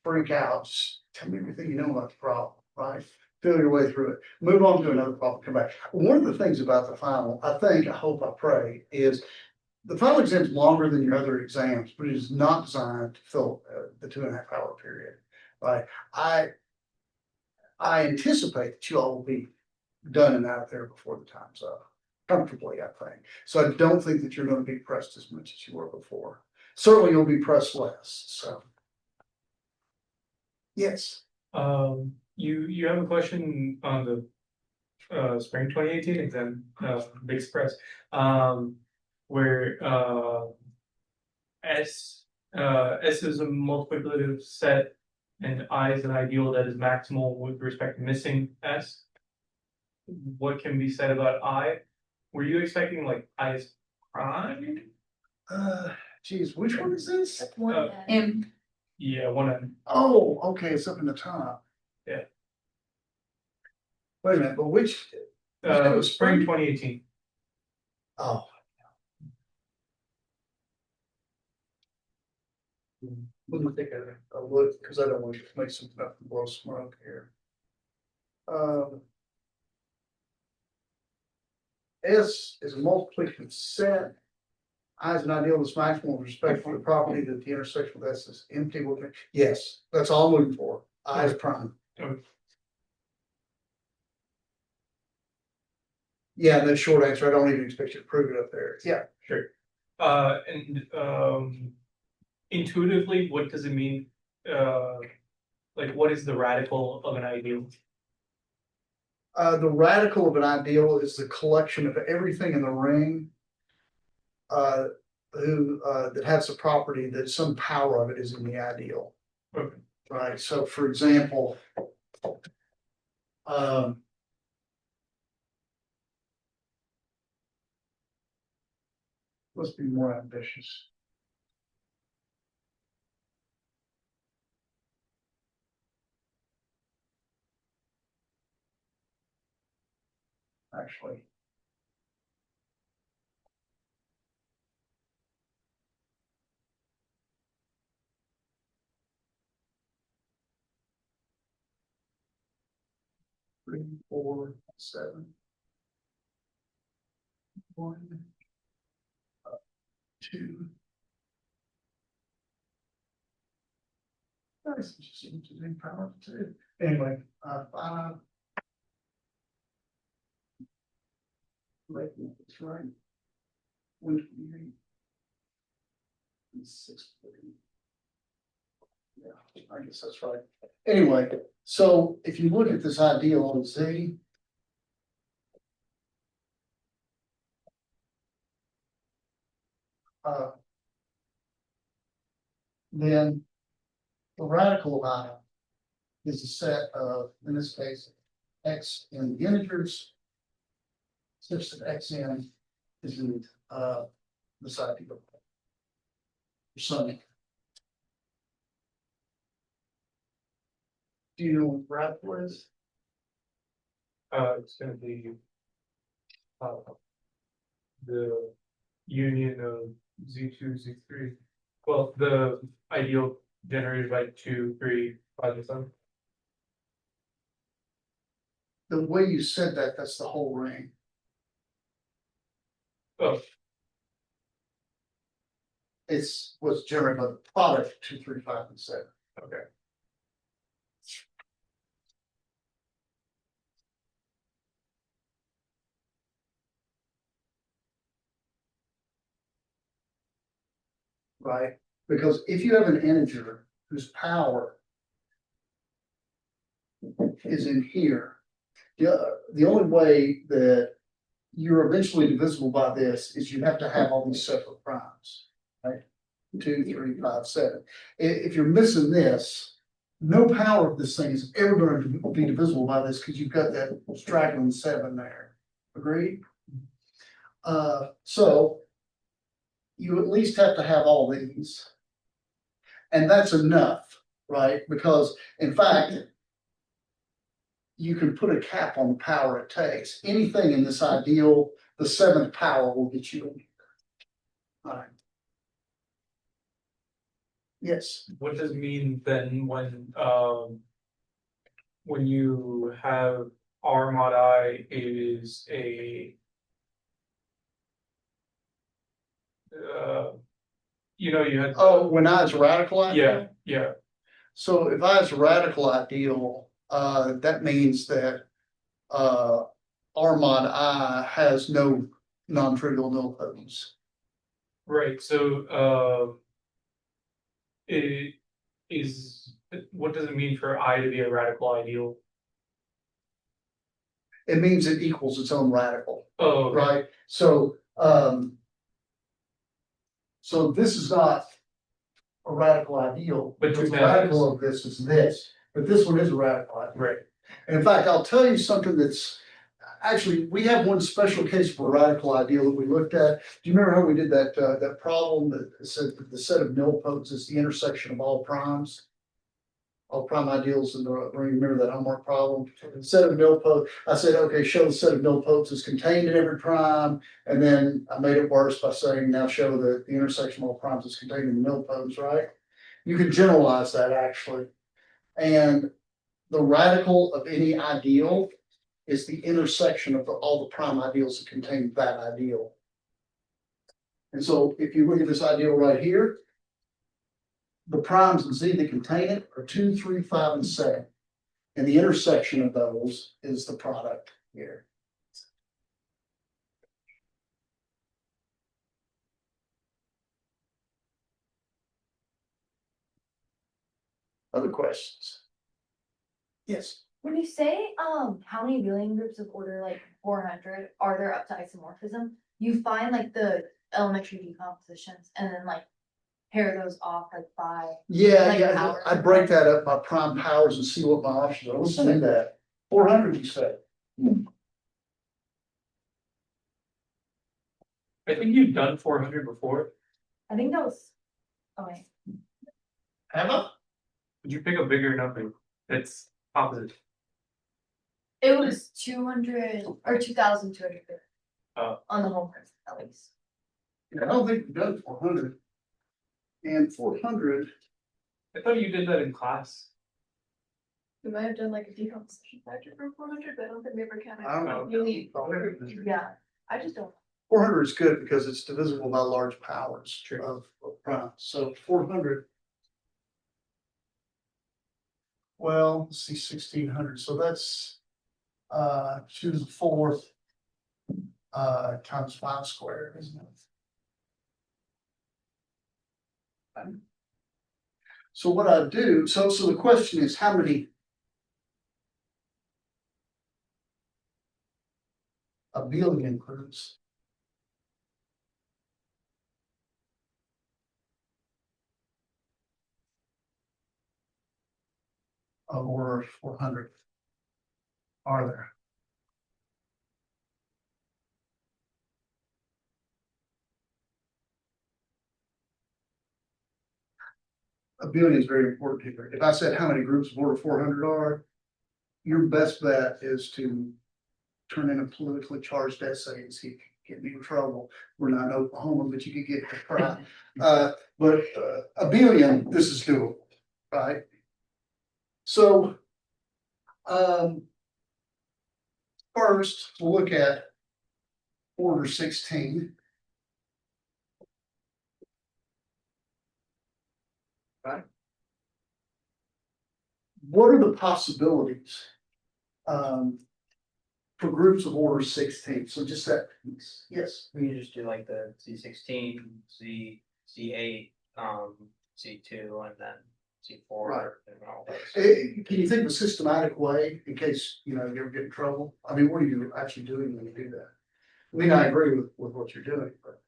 freak out, just tell me everything you know about the problem, right? Feel your way through it, move on to another problem, come back. One of the things about the final, I think, I hope, I pray, is the final exam is longer than your other exams, but it is not designed to fill the 2.5 hour period, right? I anticipate that you all will be done and out there before the time's up, comfortably, I think. So I don't think that you're gonna be pressed as much as you were before. Certainly you'll be pressed less, so. Yes, You have a question on the spring 2018 exam, big surprise. Where S is a multiplicative set and I is an ideal that is maximal with respect to missing S. What can be said about I? Were you expecting like I is prime? geez, which one is this? Uh, And Yeah, one of them. Oh, okay, it's up in the top. Yeah. Wait a minute, but which? Spring 2018. Oh. Let me take a look, because I don't want to make something up and blow smoke here. S is a multiplicative set. I is an ideal that's maximal with respect to the property that the intersection with S is empty. Yes, that's all I'm looking for. I is prime. Okay. Yeah, that's short answer. I don't even expect you to prove it up there. Yeah. Sure. And intuitively, what does it mean? Like, what is the radical of an ideal? The radical of an ideal is the collection of everything in the ring. That has the property that some power of it is in the ideal. Okay. Right, so for example. Let's be more ambitious. Actually. Three, 4, 7. 1. 2. Nice, just seems to be power too. Anyway, 5. That's right. 128. And 6. Yeah, I guess that's right. Anyway, so if you look at this ideal on Z. Then the radical of I is a set of, in this case, X in the integers, such that Xn is in this ideal. Summing. Do you know what radical is? It's gonna be. Uh. The union of Z2, Z3. Well, the ideal generated by 2, 3, 5, and 7. The way you said that, that's the whole ring. Oh, It's what's generated by the product 2, 3, 5, and 7. okay. Right? Because if you have an integer whose power is in here, the only way that you're eventually divisible by this is you have to have all these separate primes, right? 2, 3, 5, 7. If you're missing this, no power of this thing is ever going to be divisible by this because you've got that straggling 7 there. Agreed? So you at least have to have all these. And that's enough, right? Because in fact, you can put a cap on the power it takes. Anything in this ideal, the 7th power will get you in here. All right. Yes. What does it mean then when you have R mod I is a you had Oh, when I is a radical ideal? yeah. So if I is a radical ideal, that means that R mod I has no non-trivial nilpotents. Right, so it is, what does it mean for I to be a radical ideal? It means it equals its own radical, Oh, okay. right? So so this is not a radical ideal, But because the two radical of this is this, but this one is a radical ideal. Right. And in fact, I'll tell you something that's actually, we have one special case for a radical ideal that we looked at. Do you remember how we did that problem that said that the set of nilpotents is the intersection of all primes? All prime ideals in the ring. Remember that homework problem? Set of nilpotents. I said, okay, show the set of nilpotents is contained in every prime. And then I made it worse by saying, now show that the intersection of all primes is contained in the nilpotents, right? You can generalize that actually. And the radical of any ideal is the intersection of all the prime ideals that contain that ideal. And so if you look at this ideal right here, the primes in Z that contain it are 2, 3, 5, and 7. And the intersection of those is the product here. Other questions? Yes. When you say, how many abelian groups of order like 400 are there up to isomorphism? You find like the elementary decompositions and then like pair those off like by. Yeah, Like yeah, powers. I break that up by prime powers and see what my options are. Let's do that. 400, you said. I think you've done 400 before. I think that was, oh wait, Have I? Would you pick a bigger number? That's opposite. it was 200 or 2,200 Oh. on the whole person at least. I don't think we've done 400. And 400, I thought you did that in class. We might have done like a decomposition factor for 400, but I don't think we ever counted. I don't know. You need, Yeah, I just don't. 400 is good because it's divisible by large powers True. of primes. So 400. Well, let's see, 1600. So that's 2 to the 4th times 5 squared, isn't it? So what I do, so the question is how many abelian groups of order 400 are there? Abelian is very important here. If I said how many groups of order 400 are, your best bet is to turn in a politically charged essay and see if you can get me in trouble. We're not in Oklahoma, but you could get the try. But a billion, this is doable, right? So, first, we'll look at order 16. Right? What are the possibilities for groups of order 16? So just that piece. Yes. We can just do like the Z16, Z8, Z2, and then Z4. Right. And all those. Can you think of a systematic way in case, you know, you ever get in trouble? I mean, what are you actually doing when you do that? I mean, I agree with what you're doing, but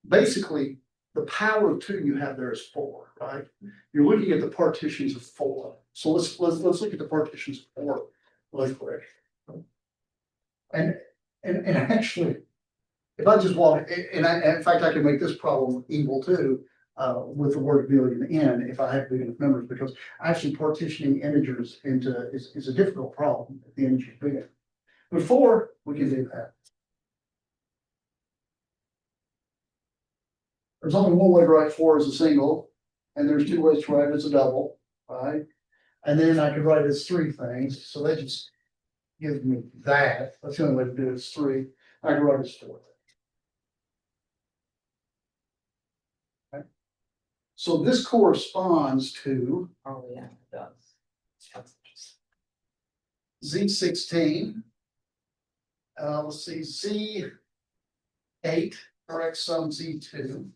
basically, the power of 2 you have there is 4, right? You're looking at the partitions of 4. So let's look at the partitions of 4 really quick. And actually, if I just walk, in fact, I can make this problem equal too, with the word billion in if I have big enough numbers, because actually partitioning integers into is a difficult problem if the integer is big enough. But 4, we can do that. There's only one way to write 4 as a single, and there's 2 ways to write it as a double, right? And then I could write it as 3 things, so that just gives me that. That's the only way to do it, is 3. I can write it as 4. Okay. So this corresponds to Oh, yeah, it does. Z16. Let's see, Z8 corrects sum Z2.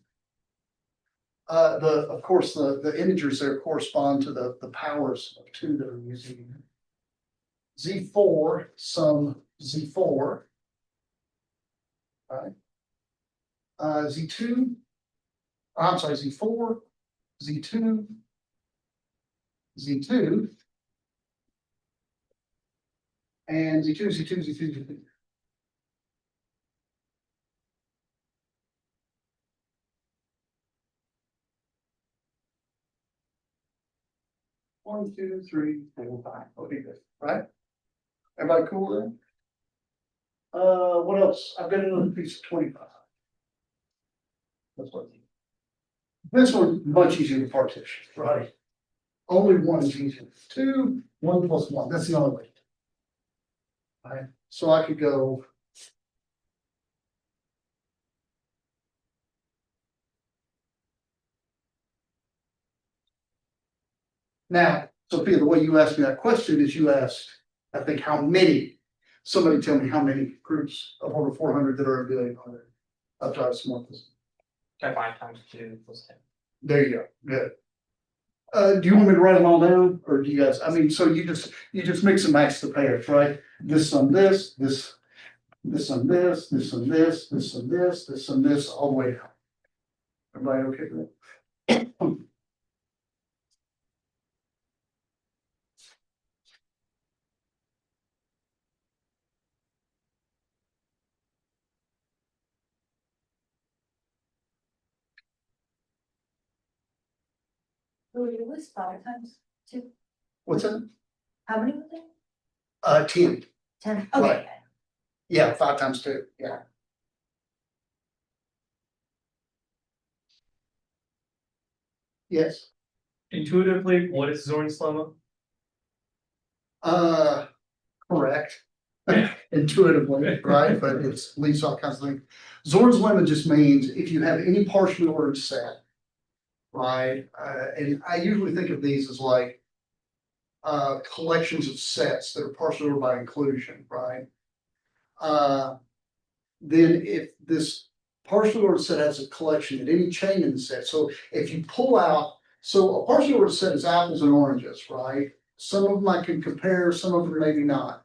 Of course, the integers there correspond to the powers of 2 that I'm using. Z4 sum Z4. Right. Z2. I'm sorry, Z4, Z2, Z2, and Z2, Z2, Z2, Z2. One, two, three, four, 5. Okay, good. Right? Everybody cool then? What else? I've got another piece of 25. That's what. This one much easier to partition, right? Only 1 is easier. 2, 1 plus 1. That's the only way. Right? So I could go. Now, Sophia, the way you asked me that question is you asked, I think, how many. Somebody tell me how many groups of over 400 that are a billion are there. Up to isomorphism. 5 times 2 plus 10. There you go. Good. Do you want me to write them all down, or do you guys? I mean, so you just mix and match the pairs, right? This on this, this on this, this on this, this on this, this on this, all the way down. Everybody okay with that? So it was 5 times 2. What's that? How many was it? 10. 10. Right. Okay. Yeah, 5 times 2. Yeah. Yes. Intuitively, what is Zorn's lemma? Correct. Intuitively, right? But it leads to all kinds of things. Zorn's lemma just means if you have any partially ordered set, right? And I usually think of these as like collections of sets that are partially ordered by inclusion, right? Then if this partially ordered set has a collection at any chain in the set, so if you pull out, so a partially ordered set is apples and oranges, right? Some of them I can compare, some of them maybe not.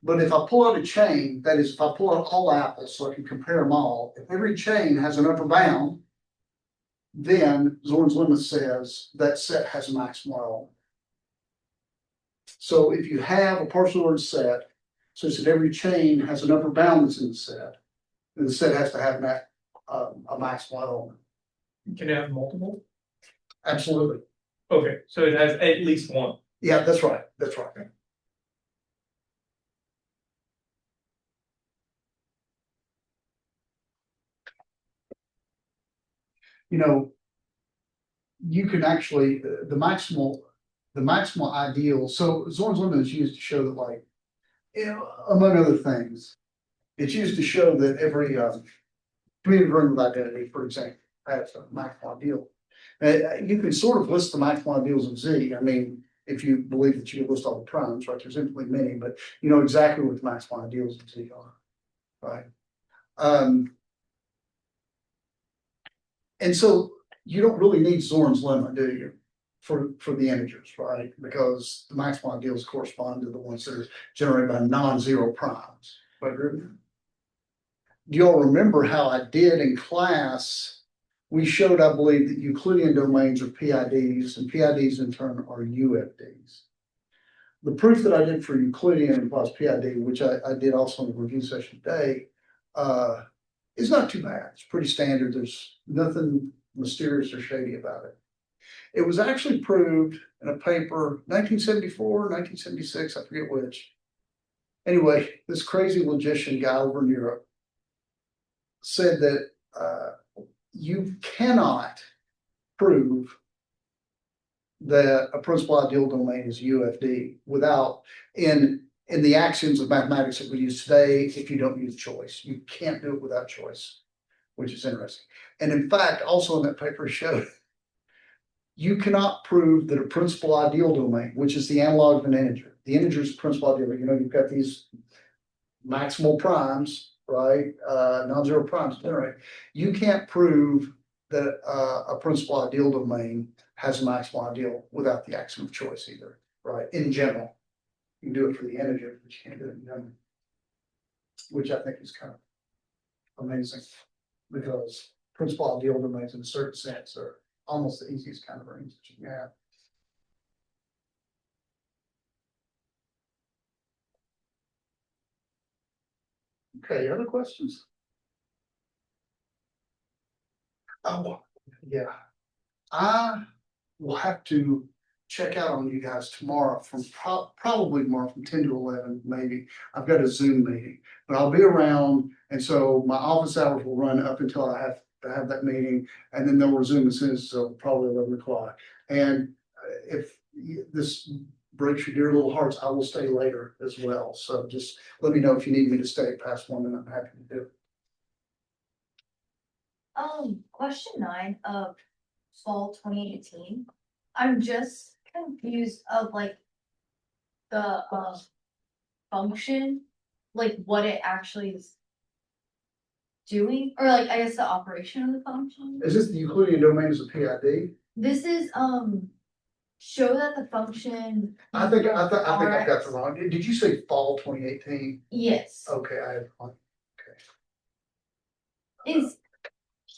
But if I pull out a chain, that is, if I pull out all apples so I can compare them all, if every chain has an upper bound, then Zorn's lemma says that set has a maximal element. So if you have a partially ordered set, such that every chain has an upper bound that's in the set, then the set has to have a maximal element. Can it have multiple? Absolutely. Okay, so it has at least one. Yeah, that's right. That's right. you know, you can actually, the maximal ideal, so Zorn's limit is used to show that like, you know, among other things, it's used to show that every, community ring of identity, for example, has a maximal ideal. You can sort of list the maximal ideals of Z. I mean, if you believe that you can list all the primes, right, there's infinitely many, but you know exactly what the maximal ideals of Z are, right? And so you don't really need Zorn's lemma, do you? For the integers, right? Because the maximal ideals correspond to the ones that are generated by non-zero primes. But do you all remember how I did in class? We showed, I believe, that Euclidean domains are PIDs, and PIDs in turn are UFDs. The proof that I did for Euclidean plus PID, which I did also in the review session today, is not too bad. It's pretty standard. There's nothing mysterious or shady about it. It was actually proved in a paper, 1974, 1976, I forget which. Anyway, this crazy logician guy over in Europe said that you cannot prove that a principal ideal domain is UFD without, in the axioms of mathematics that we use today, if you don't use choice. You can't do it without choice, which is interesting. And in fact, also in that paper showed you cannot prove that a principal ideal domain, which is the analog of an integer, the integer is principal ideal. You know, you've got these maximal primes, right? Non-zero primes generate. You can't prove that a principal ideal domain has a maximal ideal without the axiom of choice either, right? In general, you can do it for the integer, but you can't do it in general, which I think is kind of amazing because principal ideal domains in a certain sense are almost the easiest kind of rings that you can have. Okay, other questions? Oh, yeah. I will have to check out on you guys tomorrow from probably tomorrow from 10 to 11, maybe. I've got a Zoom meeting, but I'll be around. And so my office hours will run up until I have to have that meeting, and then they'll resume as soon as probably 11 o'clock. And if this breaks your dear little hearts, I will stay later as well. So just let me know if you need me to stay past 1, and I'm happy to do it. Question 9 of fall 2018. I'm just confused of like the function, like what it actually is doing, or like I guess the operation of the function. Is this the Euclidean domain as a PID? This is show that the function. I think I've got the wrong. Did you say fall 2018? Yes. Okay, I have one. Is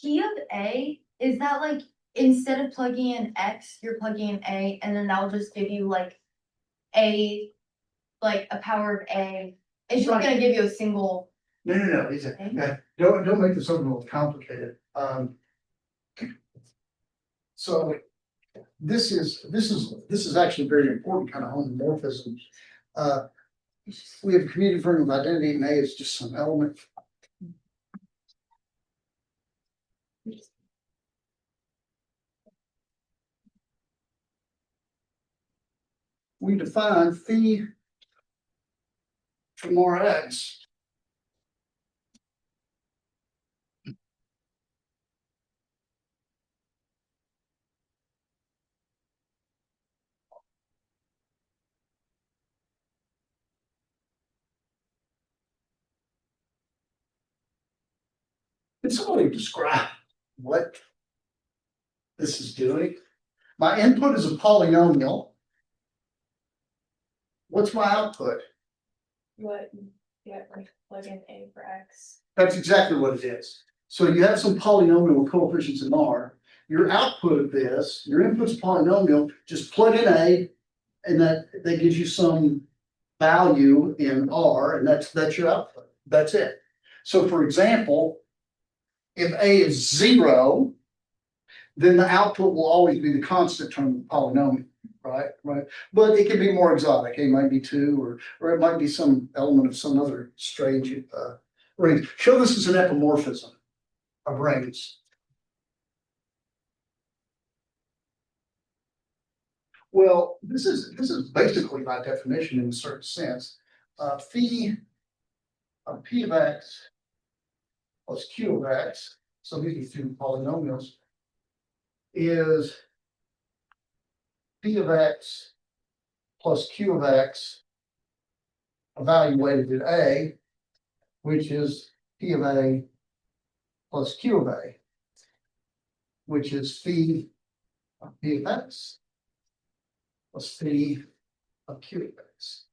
P of A, is that like instead of plugging in X, you're plugging in A, and then that'll just give you like A, like a power of A. It's just gonna give you a single. No. Don't make this overly complicated. So this is actually very important kind of homomorphism. We have a community version of identity, and A is just some element. We define phi from Rx. Can somebody describe what this is doing? My input is a polynomial. What's my output? What, yeah, like plug in A for X. That's exactly what it is. So you have some polynomial with coefficients in R. Your output of this, your input's a polynomial, just plug in A, and that gives you some value in R, and that's your output. That's it. So for example, if A is 0, then the output will always be the constant term of the polynomial, right? But it can be more exotic. A might be 2, or it might be some element of some other strange rings. Show this as an epimorphism of rings. Well, this is basically by definition in a certain sense. Phi of P of X plus Q of X, so these are two polynomials, is P of X plus Q of X evaluated at A, which is P of A plus Q of A, which is phi of P of X plus phi of Q of X.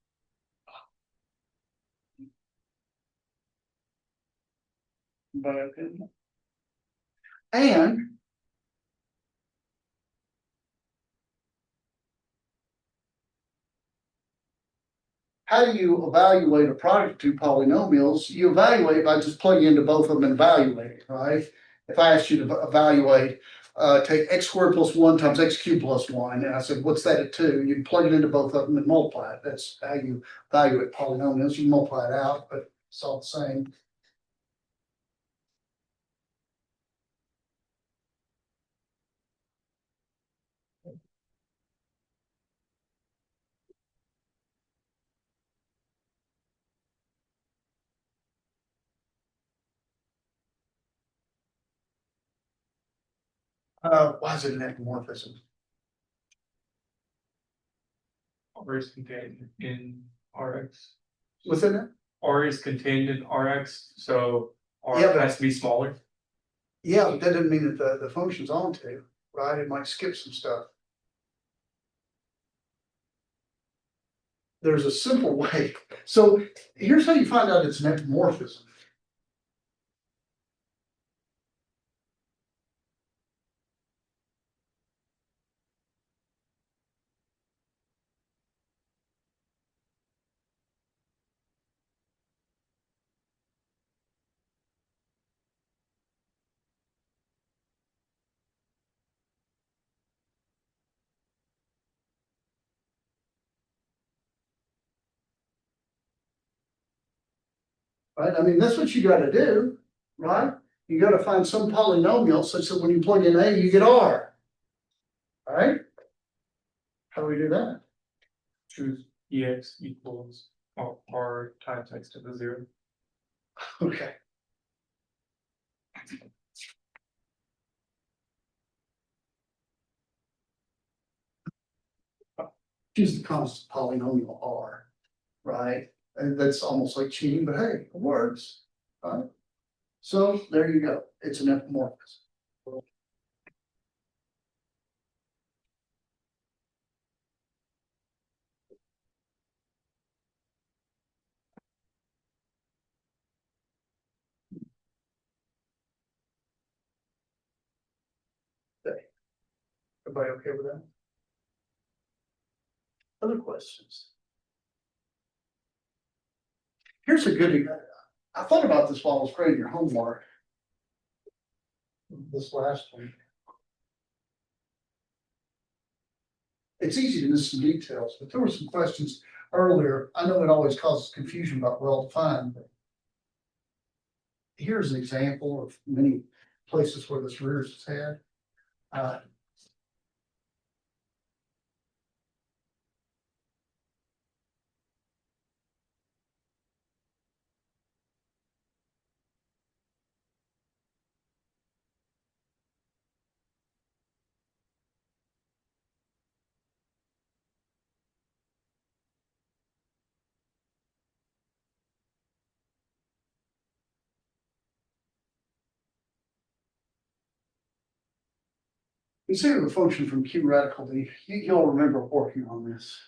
And how do you evaluate a product of two polynomials? You evaluate by just plugging into both of them and evaluating, right? If I asked you to evaluate, take x squared plus 1 times x cubed plus 1, and I said, what's that at 2? You plug it into both of them and multiply it. That's how you evaluate polynomials. You multiply it out, but it's all the same. Why is it an epimorphism? R is contained in Rx. Within it? R is contained in Rx, so R Yeah, but- has to be smaller. Yeah, but that doesn't mean that the function's onto, right? It might skip some stuff. There's a simple way. So here's how you find out it's an epimorphism. Right? I mean, that's what you gotta do, right? You gotta find some polynomial such that when you plug in A, you get R. All right? How do we do that? Choose EX equals R times X to the 0. Okay. Choose the constant polynomial R, right? And that's almost like cheating, but hey, it works, right? So there you go. It's an epimorphism. Okay. Everybody okay with that? Other questions? Here's a good, I thought about this while I was grading your homework. This last one. It's easy to miss some details, but there were some questions earlier. I know it always causes confusion about well-defined, but here's an example of many places where this rears its head. Consider the function from Q radical D. You'll remember working on this.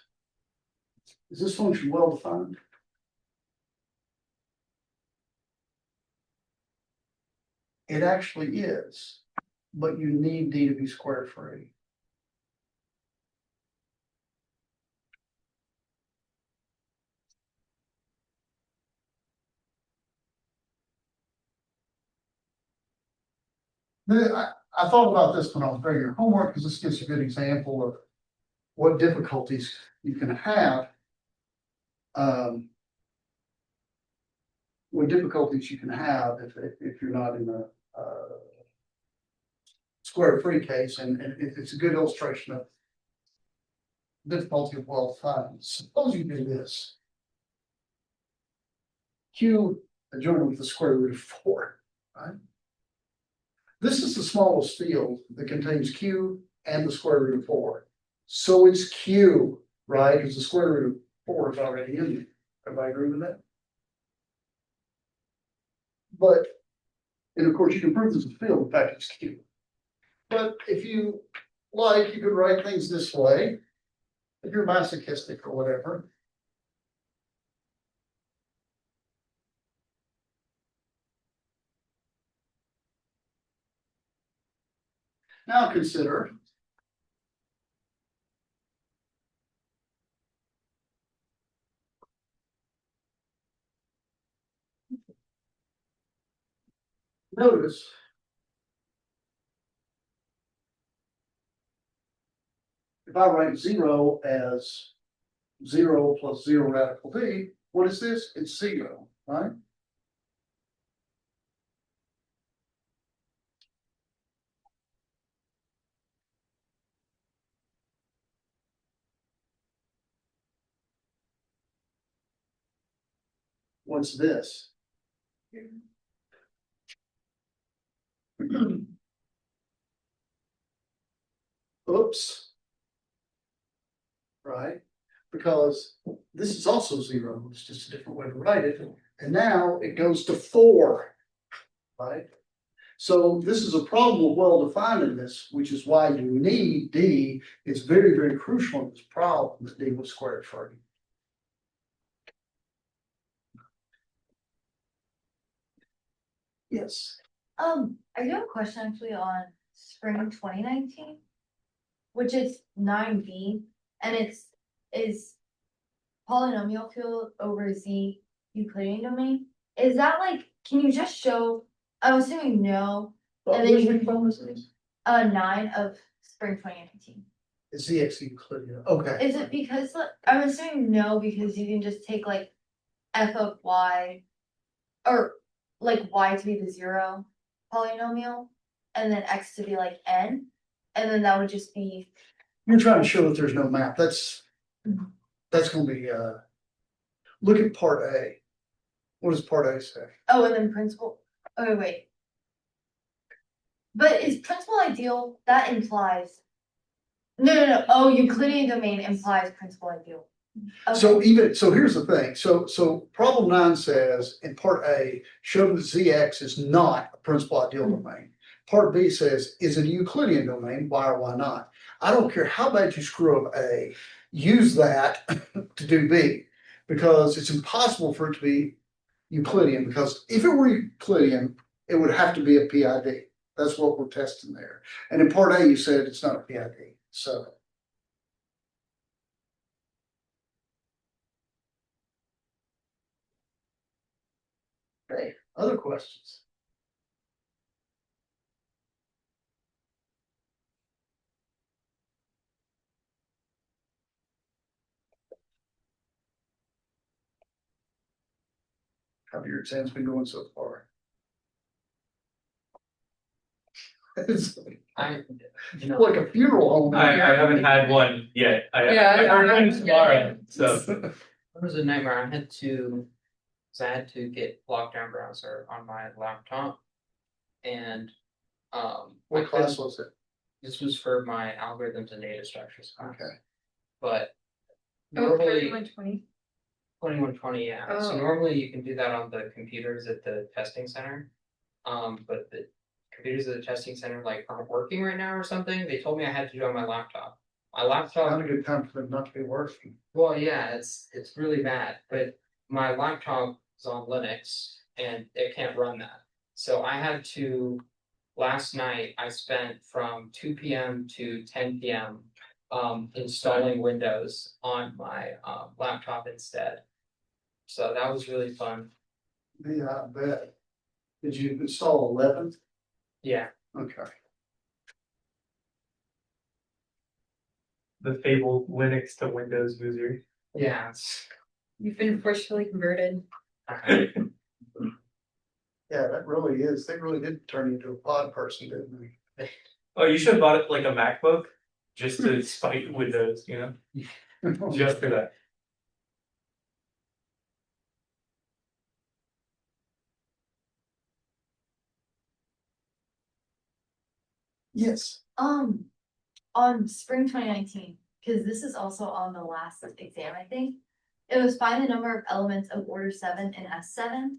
Is this function well-defined? It actually is, but you need D to be square free. I thought about this when I was grading your homework because this gives a good example of what difficulties you can have. What difficulties you can have if you're not in a square free case, and it's a good illustration of difficulty of well defined. Suppose you do this. Q adjoined with the square root of 4, right? This is the smallest field that contains Q and the square root of 4. So it's Q, right? Because the square root of 4 is already in there. Everybody agree with that? But, and of course, you can prove this is a field, in fact, it's Q. But if you like, you could write things this way. If you're masochistic or whatever. Now consider notice if I write 0 as 0 plus 0 radical d, what is this? It's 0, right? What's this? Oops. Right? Because this is also 0, it's just a different way to write it. And now it goes to 4, right? So this is a problem with well-definedness, which is why you need D. It's very, very crucial in this problem that D was squared for you. Yes. I do have a question actually on spring 2019, which is 9B, and is polynomial field over Z Euclidean domain. Is that like, can you just show, I'm assuming no, and then you can 9 of spring 2019. It's the X Euclidean. Okay. Is it because, I'm assuming no, because you can just take like f of y, or like y to be the 0 polynomial, and then x to be like n, and then that would just be, You're trying to show that there's no map. That's gonna be, look at part A. What does part A say? oh, and then principal, oh, wait. But is principal ideal, that implies, no, oh, Euclidean domain implies principal ideal. So Okay. even, so here's the thing. So problem 9 says in part A, show that ZX is not a principal ideal domain. Part B says, is it a Euclidean domain? Why or why not? I don't care how bad you screw up A, use that to do B, because it's impossible for it to be Euclidean, because if it were Euclidean, it would have to be a PID. That's what we're testing there. And in part A, you said it's not a PID, so. Okay, other questions? How have your exams been going so far? It's I, like a funeral home. I haven't had one yet. I Yeah, heard I one haven't tomorrow, so. it was a nightmare. I had to get lockdown browser on my laptop. And I What class was it? this was for my algorithms and data structures class. Okay. But Oh, normally 3120. 2120, yeah. So Oh. normally you can do that on the computers at the testing center. But the computers at the testing center like aren't working right now or something. They told me I had to do it on my laptop. My laptop, Not a good time for them not to be working. well, yeah, it's really bad, but my laptop is on Linux and it can't run that. So I had to, last night, I spent from 2 p.m. to 10 p.m. Installing Windows on my laptop instead. So that was really fun. Yeah, I bet. Did you install 11? Yeah. Okay. The fabled Linux to Windows user. Yeah. You've been forcefully converted. Yeah, that really is. They really did turn you into a pod person, didn't they? Oh, you should have bought it like a MacBook just to spite Windows, just for that. Yes. On spring 2019, because this is also on the last exam, I think. It was find the number of elements of order 7 in S7.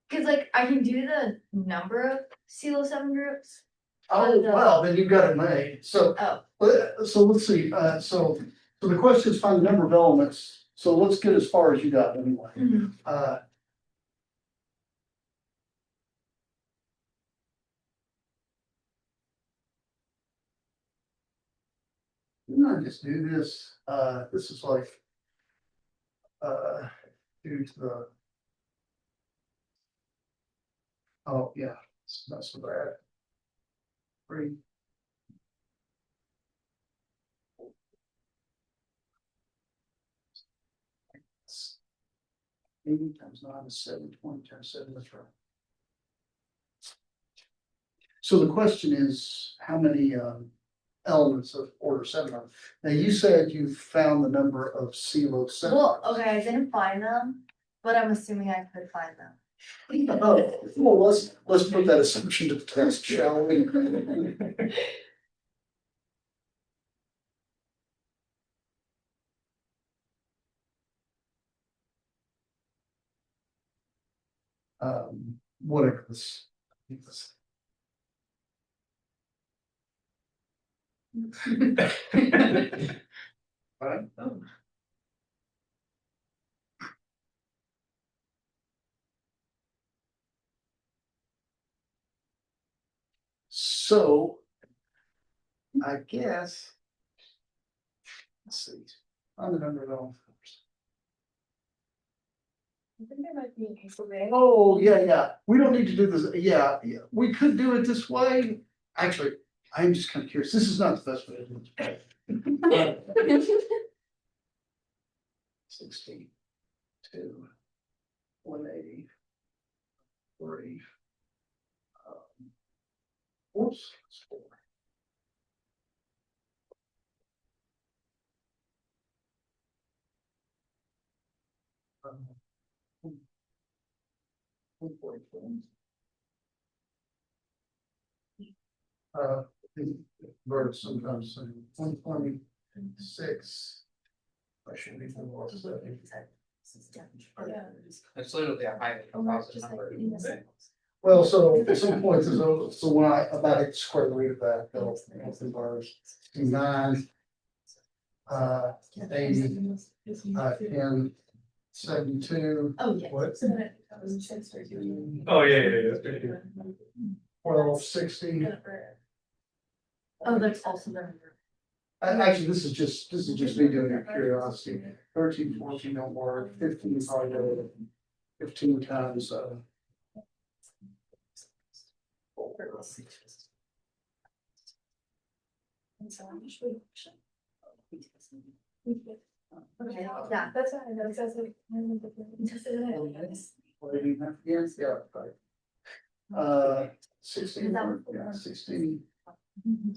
Cause like I can do the number of Sylow 7 groups. Oh, well, then you've got it made. So, so let's see, so the question is find the number of elements. So let's get as far as you got anyway. Didn't I just do this? This is like, due to the. Oh, yeah, it's not so bad. 3. 80 times 9 is 720 times 7, that's right. So the question is, how many elements of order 7 are? Now, you said you found the number of Sylow 7. Well, okay, I didn't find them, but I'm assuming I could find them. Oh, well, let's put that assumption to the test, shall we? Whatever this. Right? So, I guess. Let's see, on the number of elements. I think there might be an equal. Oh, yeah, we don't need to do this, yeah, we could do it this way. Actually, I'm just kind of curious, this is not the best way to do it. 62, 180, 3. Oops. 4. Um, 144. Birds sometimes say 126. I should be more. It's literally a high composite number. Well, so at some point, so when I about the square root of that, they'll be bars. 9, 80, 10, 72. Oh, yeah. What? Oh, yeah. 12, 60. Oh, there's also the. Actually, this is just me doing it curiosity. 13, 14 don't work, 15 probably do 15 times, Yeah. That's what I know, that's like. yes, yeah, right. 16, yeah, 16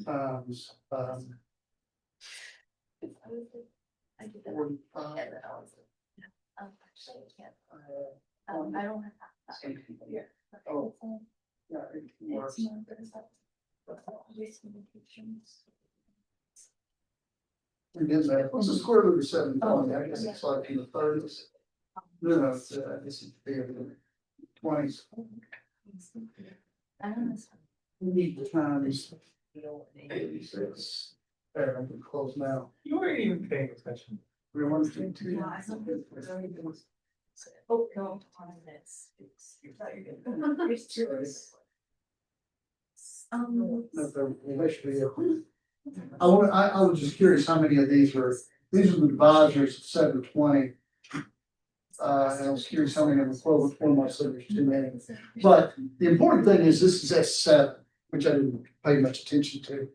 times, I did that. 45. Actually, I can't. I don't have that. Yeah. Oh, yeah, it works. We did that. What's the square root of 720? I guess it's like in the 30s. No, it's this is the 20s. I don't know. 80 times 86. There, I'm getting close now. You weren't even paying attention. We want to do 2. Oh, no, on this. I was just curious how many of these are the divisors of 720. And I was curious how many of them equivalent to 1 more, so there's too many. But the important thing is this is S7, which I didn't pay much attention to.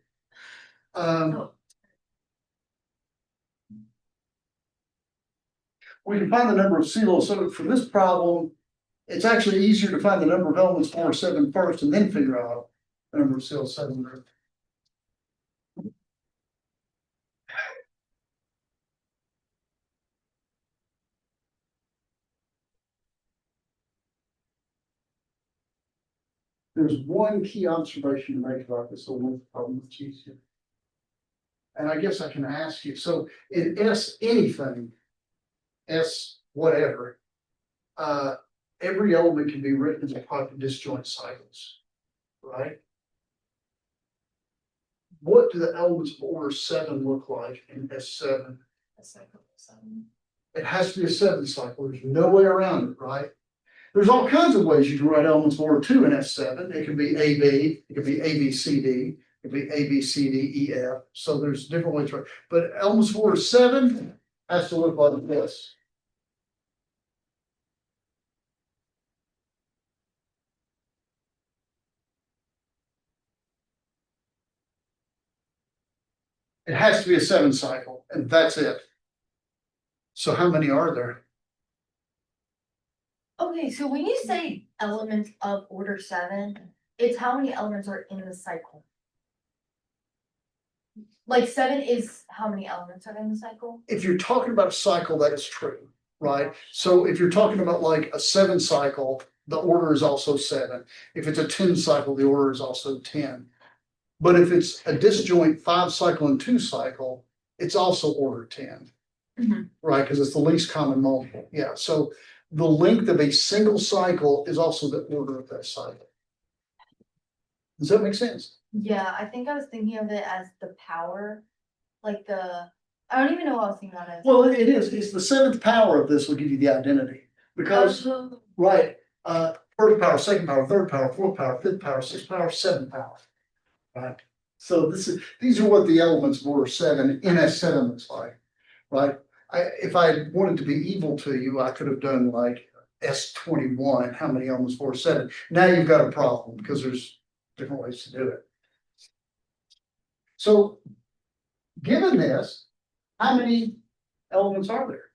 We can find the number of Sylow. So for this problem, it's actually easier to find the number of elements 4 or 7 first and then figure out the number of Sylow 7 group. there's one key observation to make about this whole problem with cheese here. And I guess I can ask you, so in S anything, S whatever, every element can be written as a product of disjoint cycles, right? What do the elements of order 7 look like in S7? It has to be a 7 cycle. There's no way around it, right? There's all kinds of ways you can write elements of order 2 in S7. It can be AB, it can be ABCD, it can be ABCDEF. So there's different ways to write. But elements of order 7 has to look like this. It has to be a 7 cycle, and that's it. So how many are there? Okay, so when you say elements of order 7, it's how many elements are in the cycle. Like 7 is how many elements are in the cycle? If you're talking about a cycle, that is true, right? So if you're talking about like a 7 cycle, the order is also 7. If it's a 10 cycle, the order is also 10. But if it's a disjoint 5 cycle and 2 cycle, it's also order 10. Mhm. Right? Because it's the least common multiple. Yeah. So the length of a single cycle is also the order of that cycle. Does that make sense? Yeah, I think I was thinking of it as the power, like I don't even know what I was thinking of it as. Well, it is. It's the 7th power of this will give you the identity. Because, Oh, right, first power, second power, third power, fourth power, fifth power, sixth power, 7th power. Right? So these are what the elements of order 7 in S7 looks like. Right? If I wanted to be evil to you, I could have done like S21, how many elements of order 7. Now you've got a problem because there's different ways to do it. So given this, how many elements are there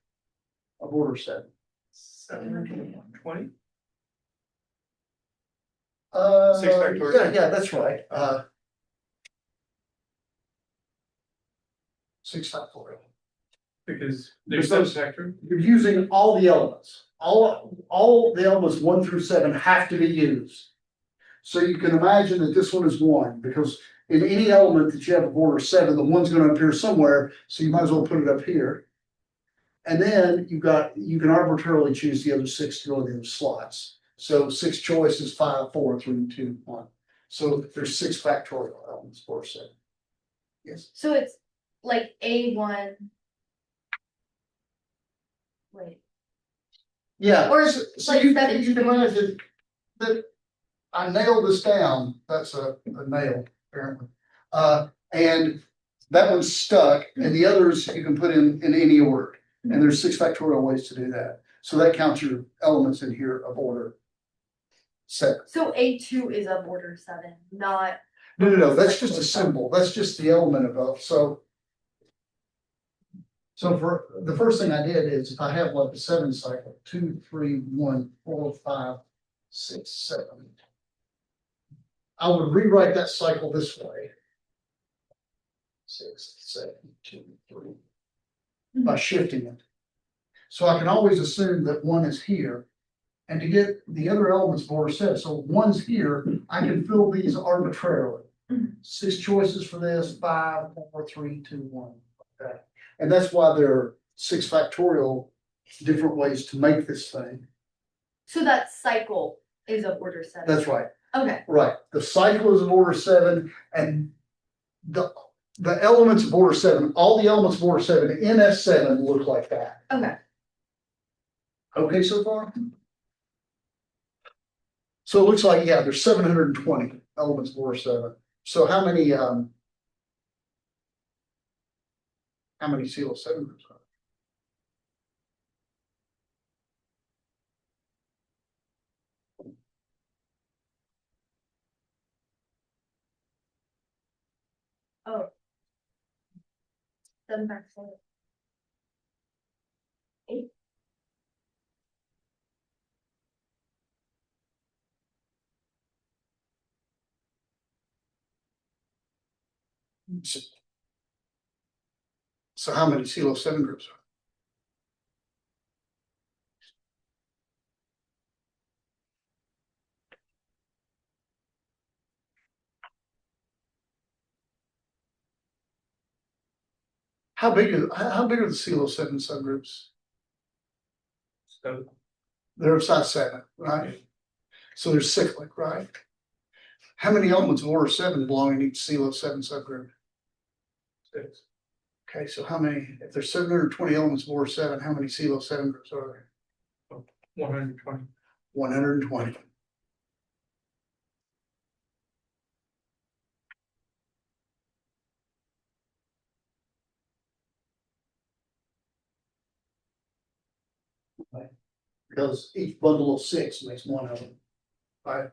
of order 7? 720? Six factorial. Yeah, that's right. 6 factorial. Because there's Because some factor. You're using all the elements. All the elements 1 through 7 have to be used. So you can imagine that this one is 1, because in any element that you have of order 7, the 1's going to appear somewhere, so you might as well put it up here. And then you can arbitrarily choose the other 6 to go in the other slots. So 6 choices, 5, 4, 3, 2, 1. So there's 6 factorial elements for 7. Yes. so it's like A1. Wait, Yeah. Or it's so like you 7. can imagine that I nailed this down. That's a nail, apparently. And that one's stuck, and the others you can put in any order. And there's 6 factorial ways to do that. So that counts your elements in here of order 7. So A2 is of order 7, not. No, that's just a symbol. That's just the element above. So for the first thing I did is if I have like a 7 cycle, 2, 3, 1, 4, 5, 6, 7. I would rewrite that cycle this way. 6, 7, 2, 3. By shifting it. So I can always assume that 1 is here. And to get the other elements of order 7, so 1's here, I can fill these arbitrarily. 6 choices for this, 5, 4, 3, 2, 1. Like that. And that's why there are 6 factorial different ways to make this thing. So that cycle is of order 7. That's right. Okay. Right. The cycle is of order 7, and the elements of order 7, all the elements of order 7 in S7 look like that. Okay. Okay so far? So it looks like, yeah, there's 720 elements of order 7. So how many Sylow 7 groups are there? Oh. 7 back 4. 8. So how many Sylow 7 groups are How big are the Sylow 7 subgroups? So They're of size 7, right? So they're cyclic, right? How many elements of order 7 belong in each Sylow 7 subgroup? 6. Okay, so how many, if there's 720 elements of order 7, how many Sylow 7 groups are there? 120. 120. Because each bundle of 6 makes one of them. Right,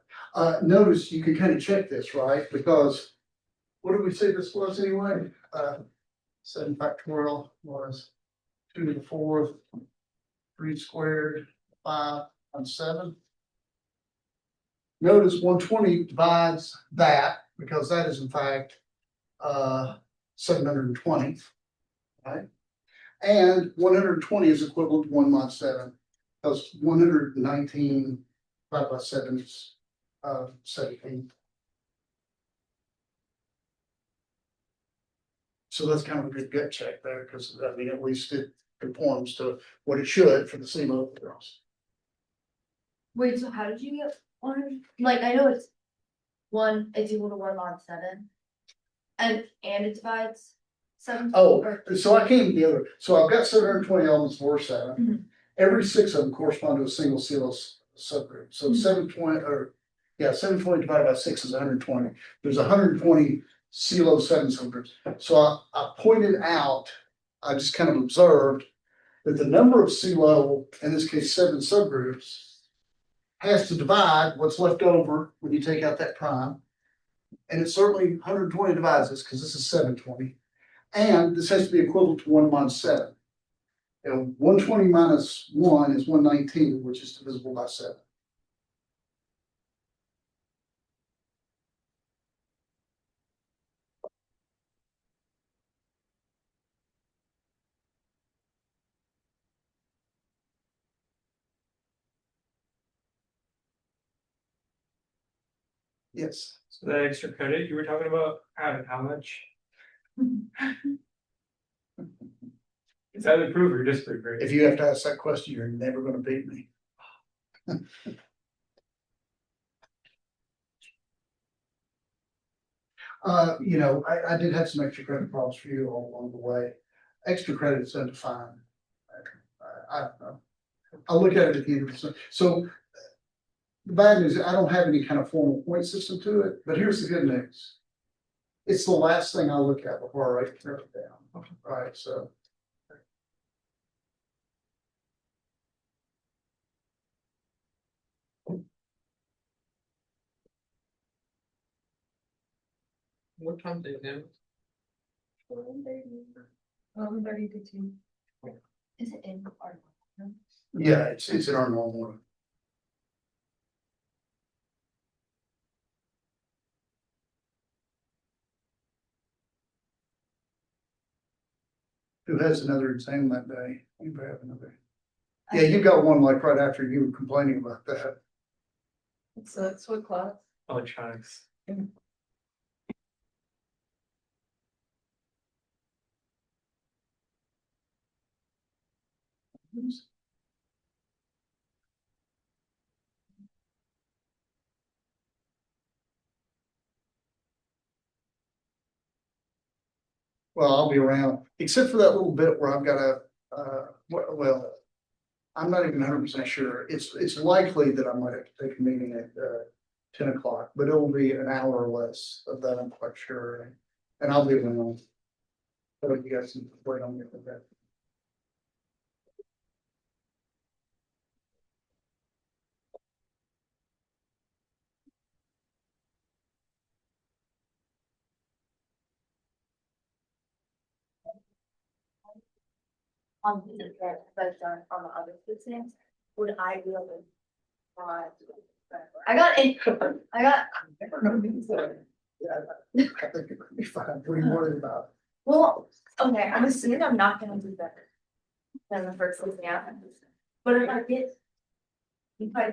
notice you can kind of check this, right? Because what did we say this was anyway? 7 factorial was 2 to the 4th, 3 squared, 5 and 7. Notice 120 divides that because that is in fact 720, right? And 120 is equivalent to 1 mod 7 because 119 divided by 7 is 17. So that's kind of a good gut check there, because I mean, at least it conforms to what it should for the Sylow theorems. Wait, so how did you get one? Like, I know it's it's equal to 1 mod 7. And it divides 7. Oh, or- so I came together, so I've got 720 elements for 7. Mhm. Every 6 of them correspond to a single Sylow subgroup, so Mhm. 720 divided by 6 is 120. There's 120 Sylow 7 subgroups, so I pointed out, I just kind of observed that the number of Sylow, in this case 7 subgroups, has to divide what's left over when you take out that prime. And it's certainly 120 divides this, because this is 720. And this has to be equivalent to 1 mod 7. 120 minus 1 is 119, which is divisible by 7. Yes. So that extra credit you were talking about, how much? Is that the proof or disproof, right? If you have to ask that question, you're never going to beat me. I did have some extra credit problems for you all along the way. Extra credit is undefined. I don't know. I'll look at it at the end of the. So the bad news, I don't have any kind of formal point system to it, but here's the good news. It's the last thing I look at before I write it down. Right, so. What time do you 11:30 to 2. Is it in our? Yeah, it's in our normal one. Who has another exam that day? Anybody have another? Yeah, you got one like right after you were complaining about that. That's what class? Electronics. Well, I'll be around, except for that little bit where I've got well, I'm not even 100% sure. It's likely that I might have to take a meeting at 10 o'clock, but it'll be an hour or less of that, I'm quite sure. And I'll be around. So you guys can wait on me for that. On the but done on the other exams, would I be able to? I got it. I got, Never gonna be there. Yeah, I think it could be fine. What are you worried about? well, okay, I'm assuming I'm not gonna do better than the first exam. But if I get. If I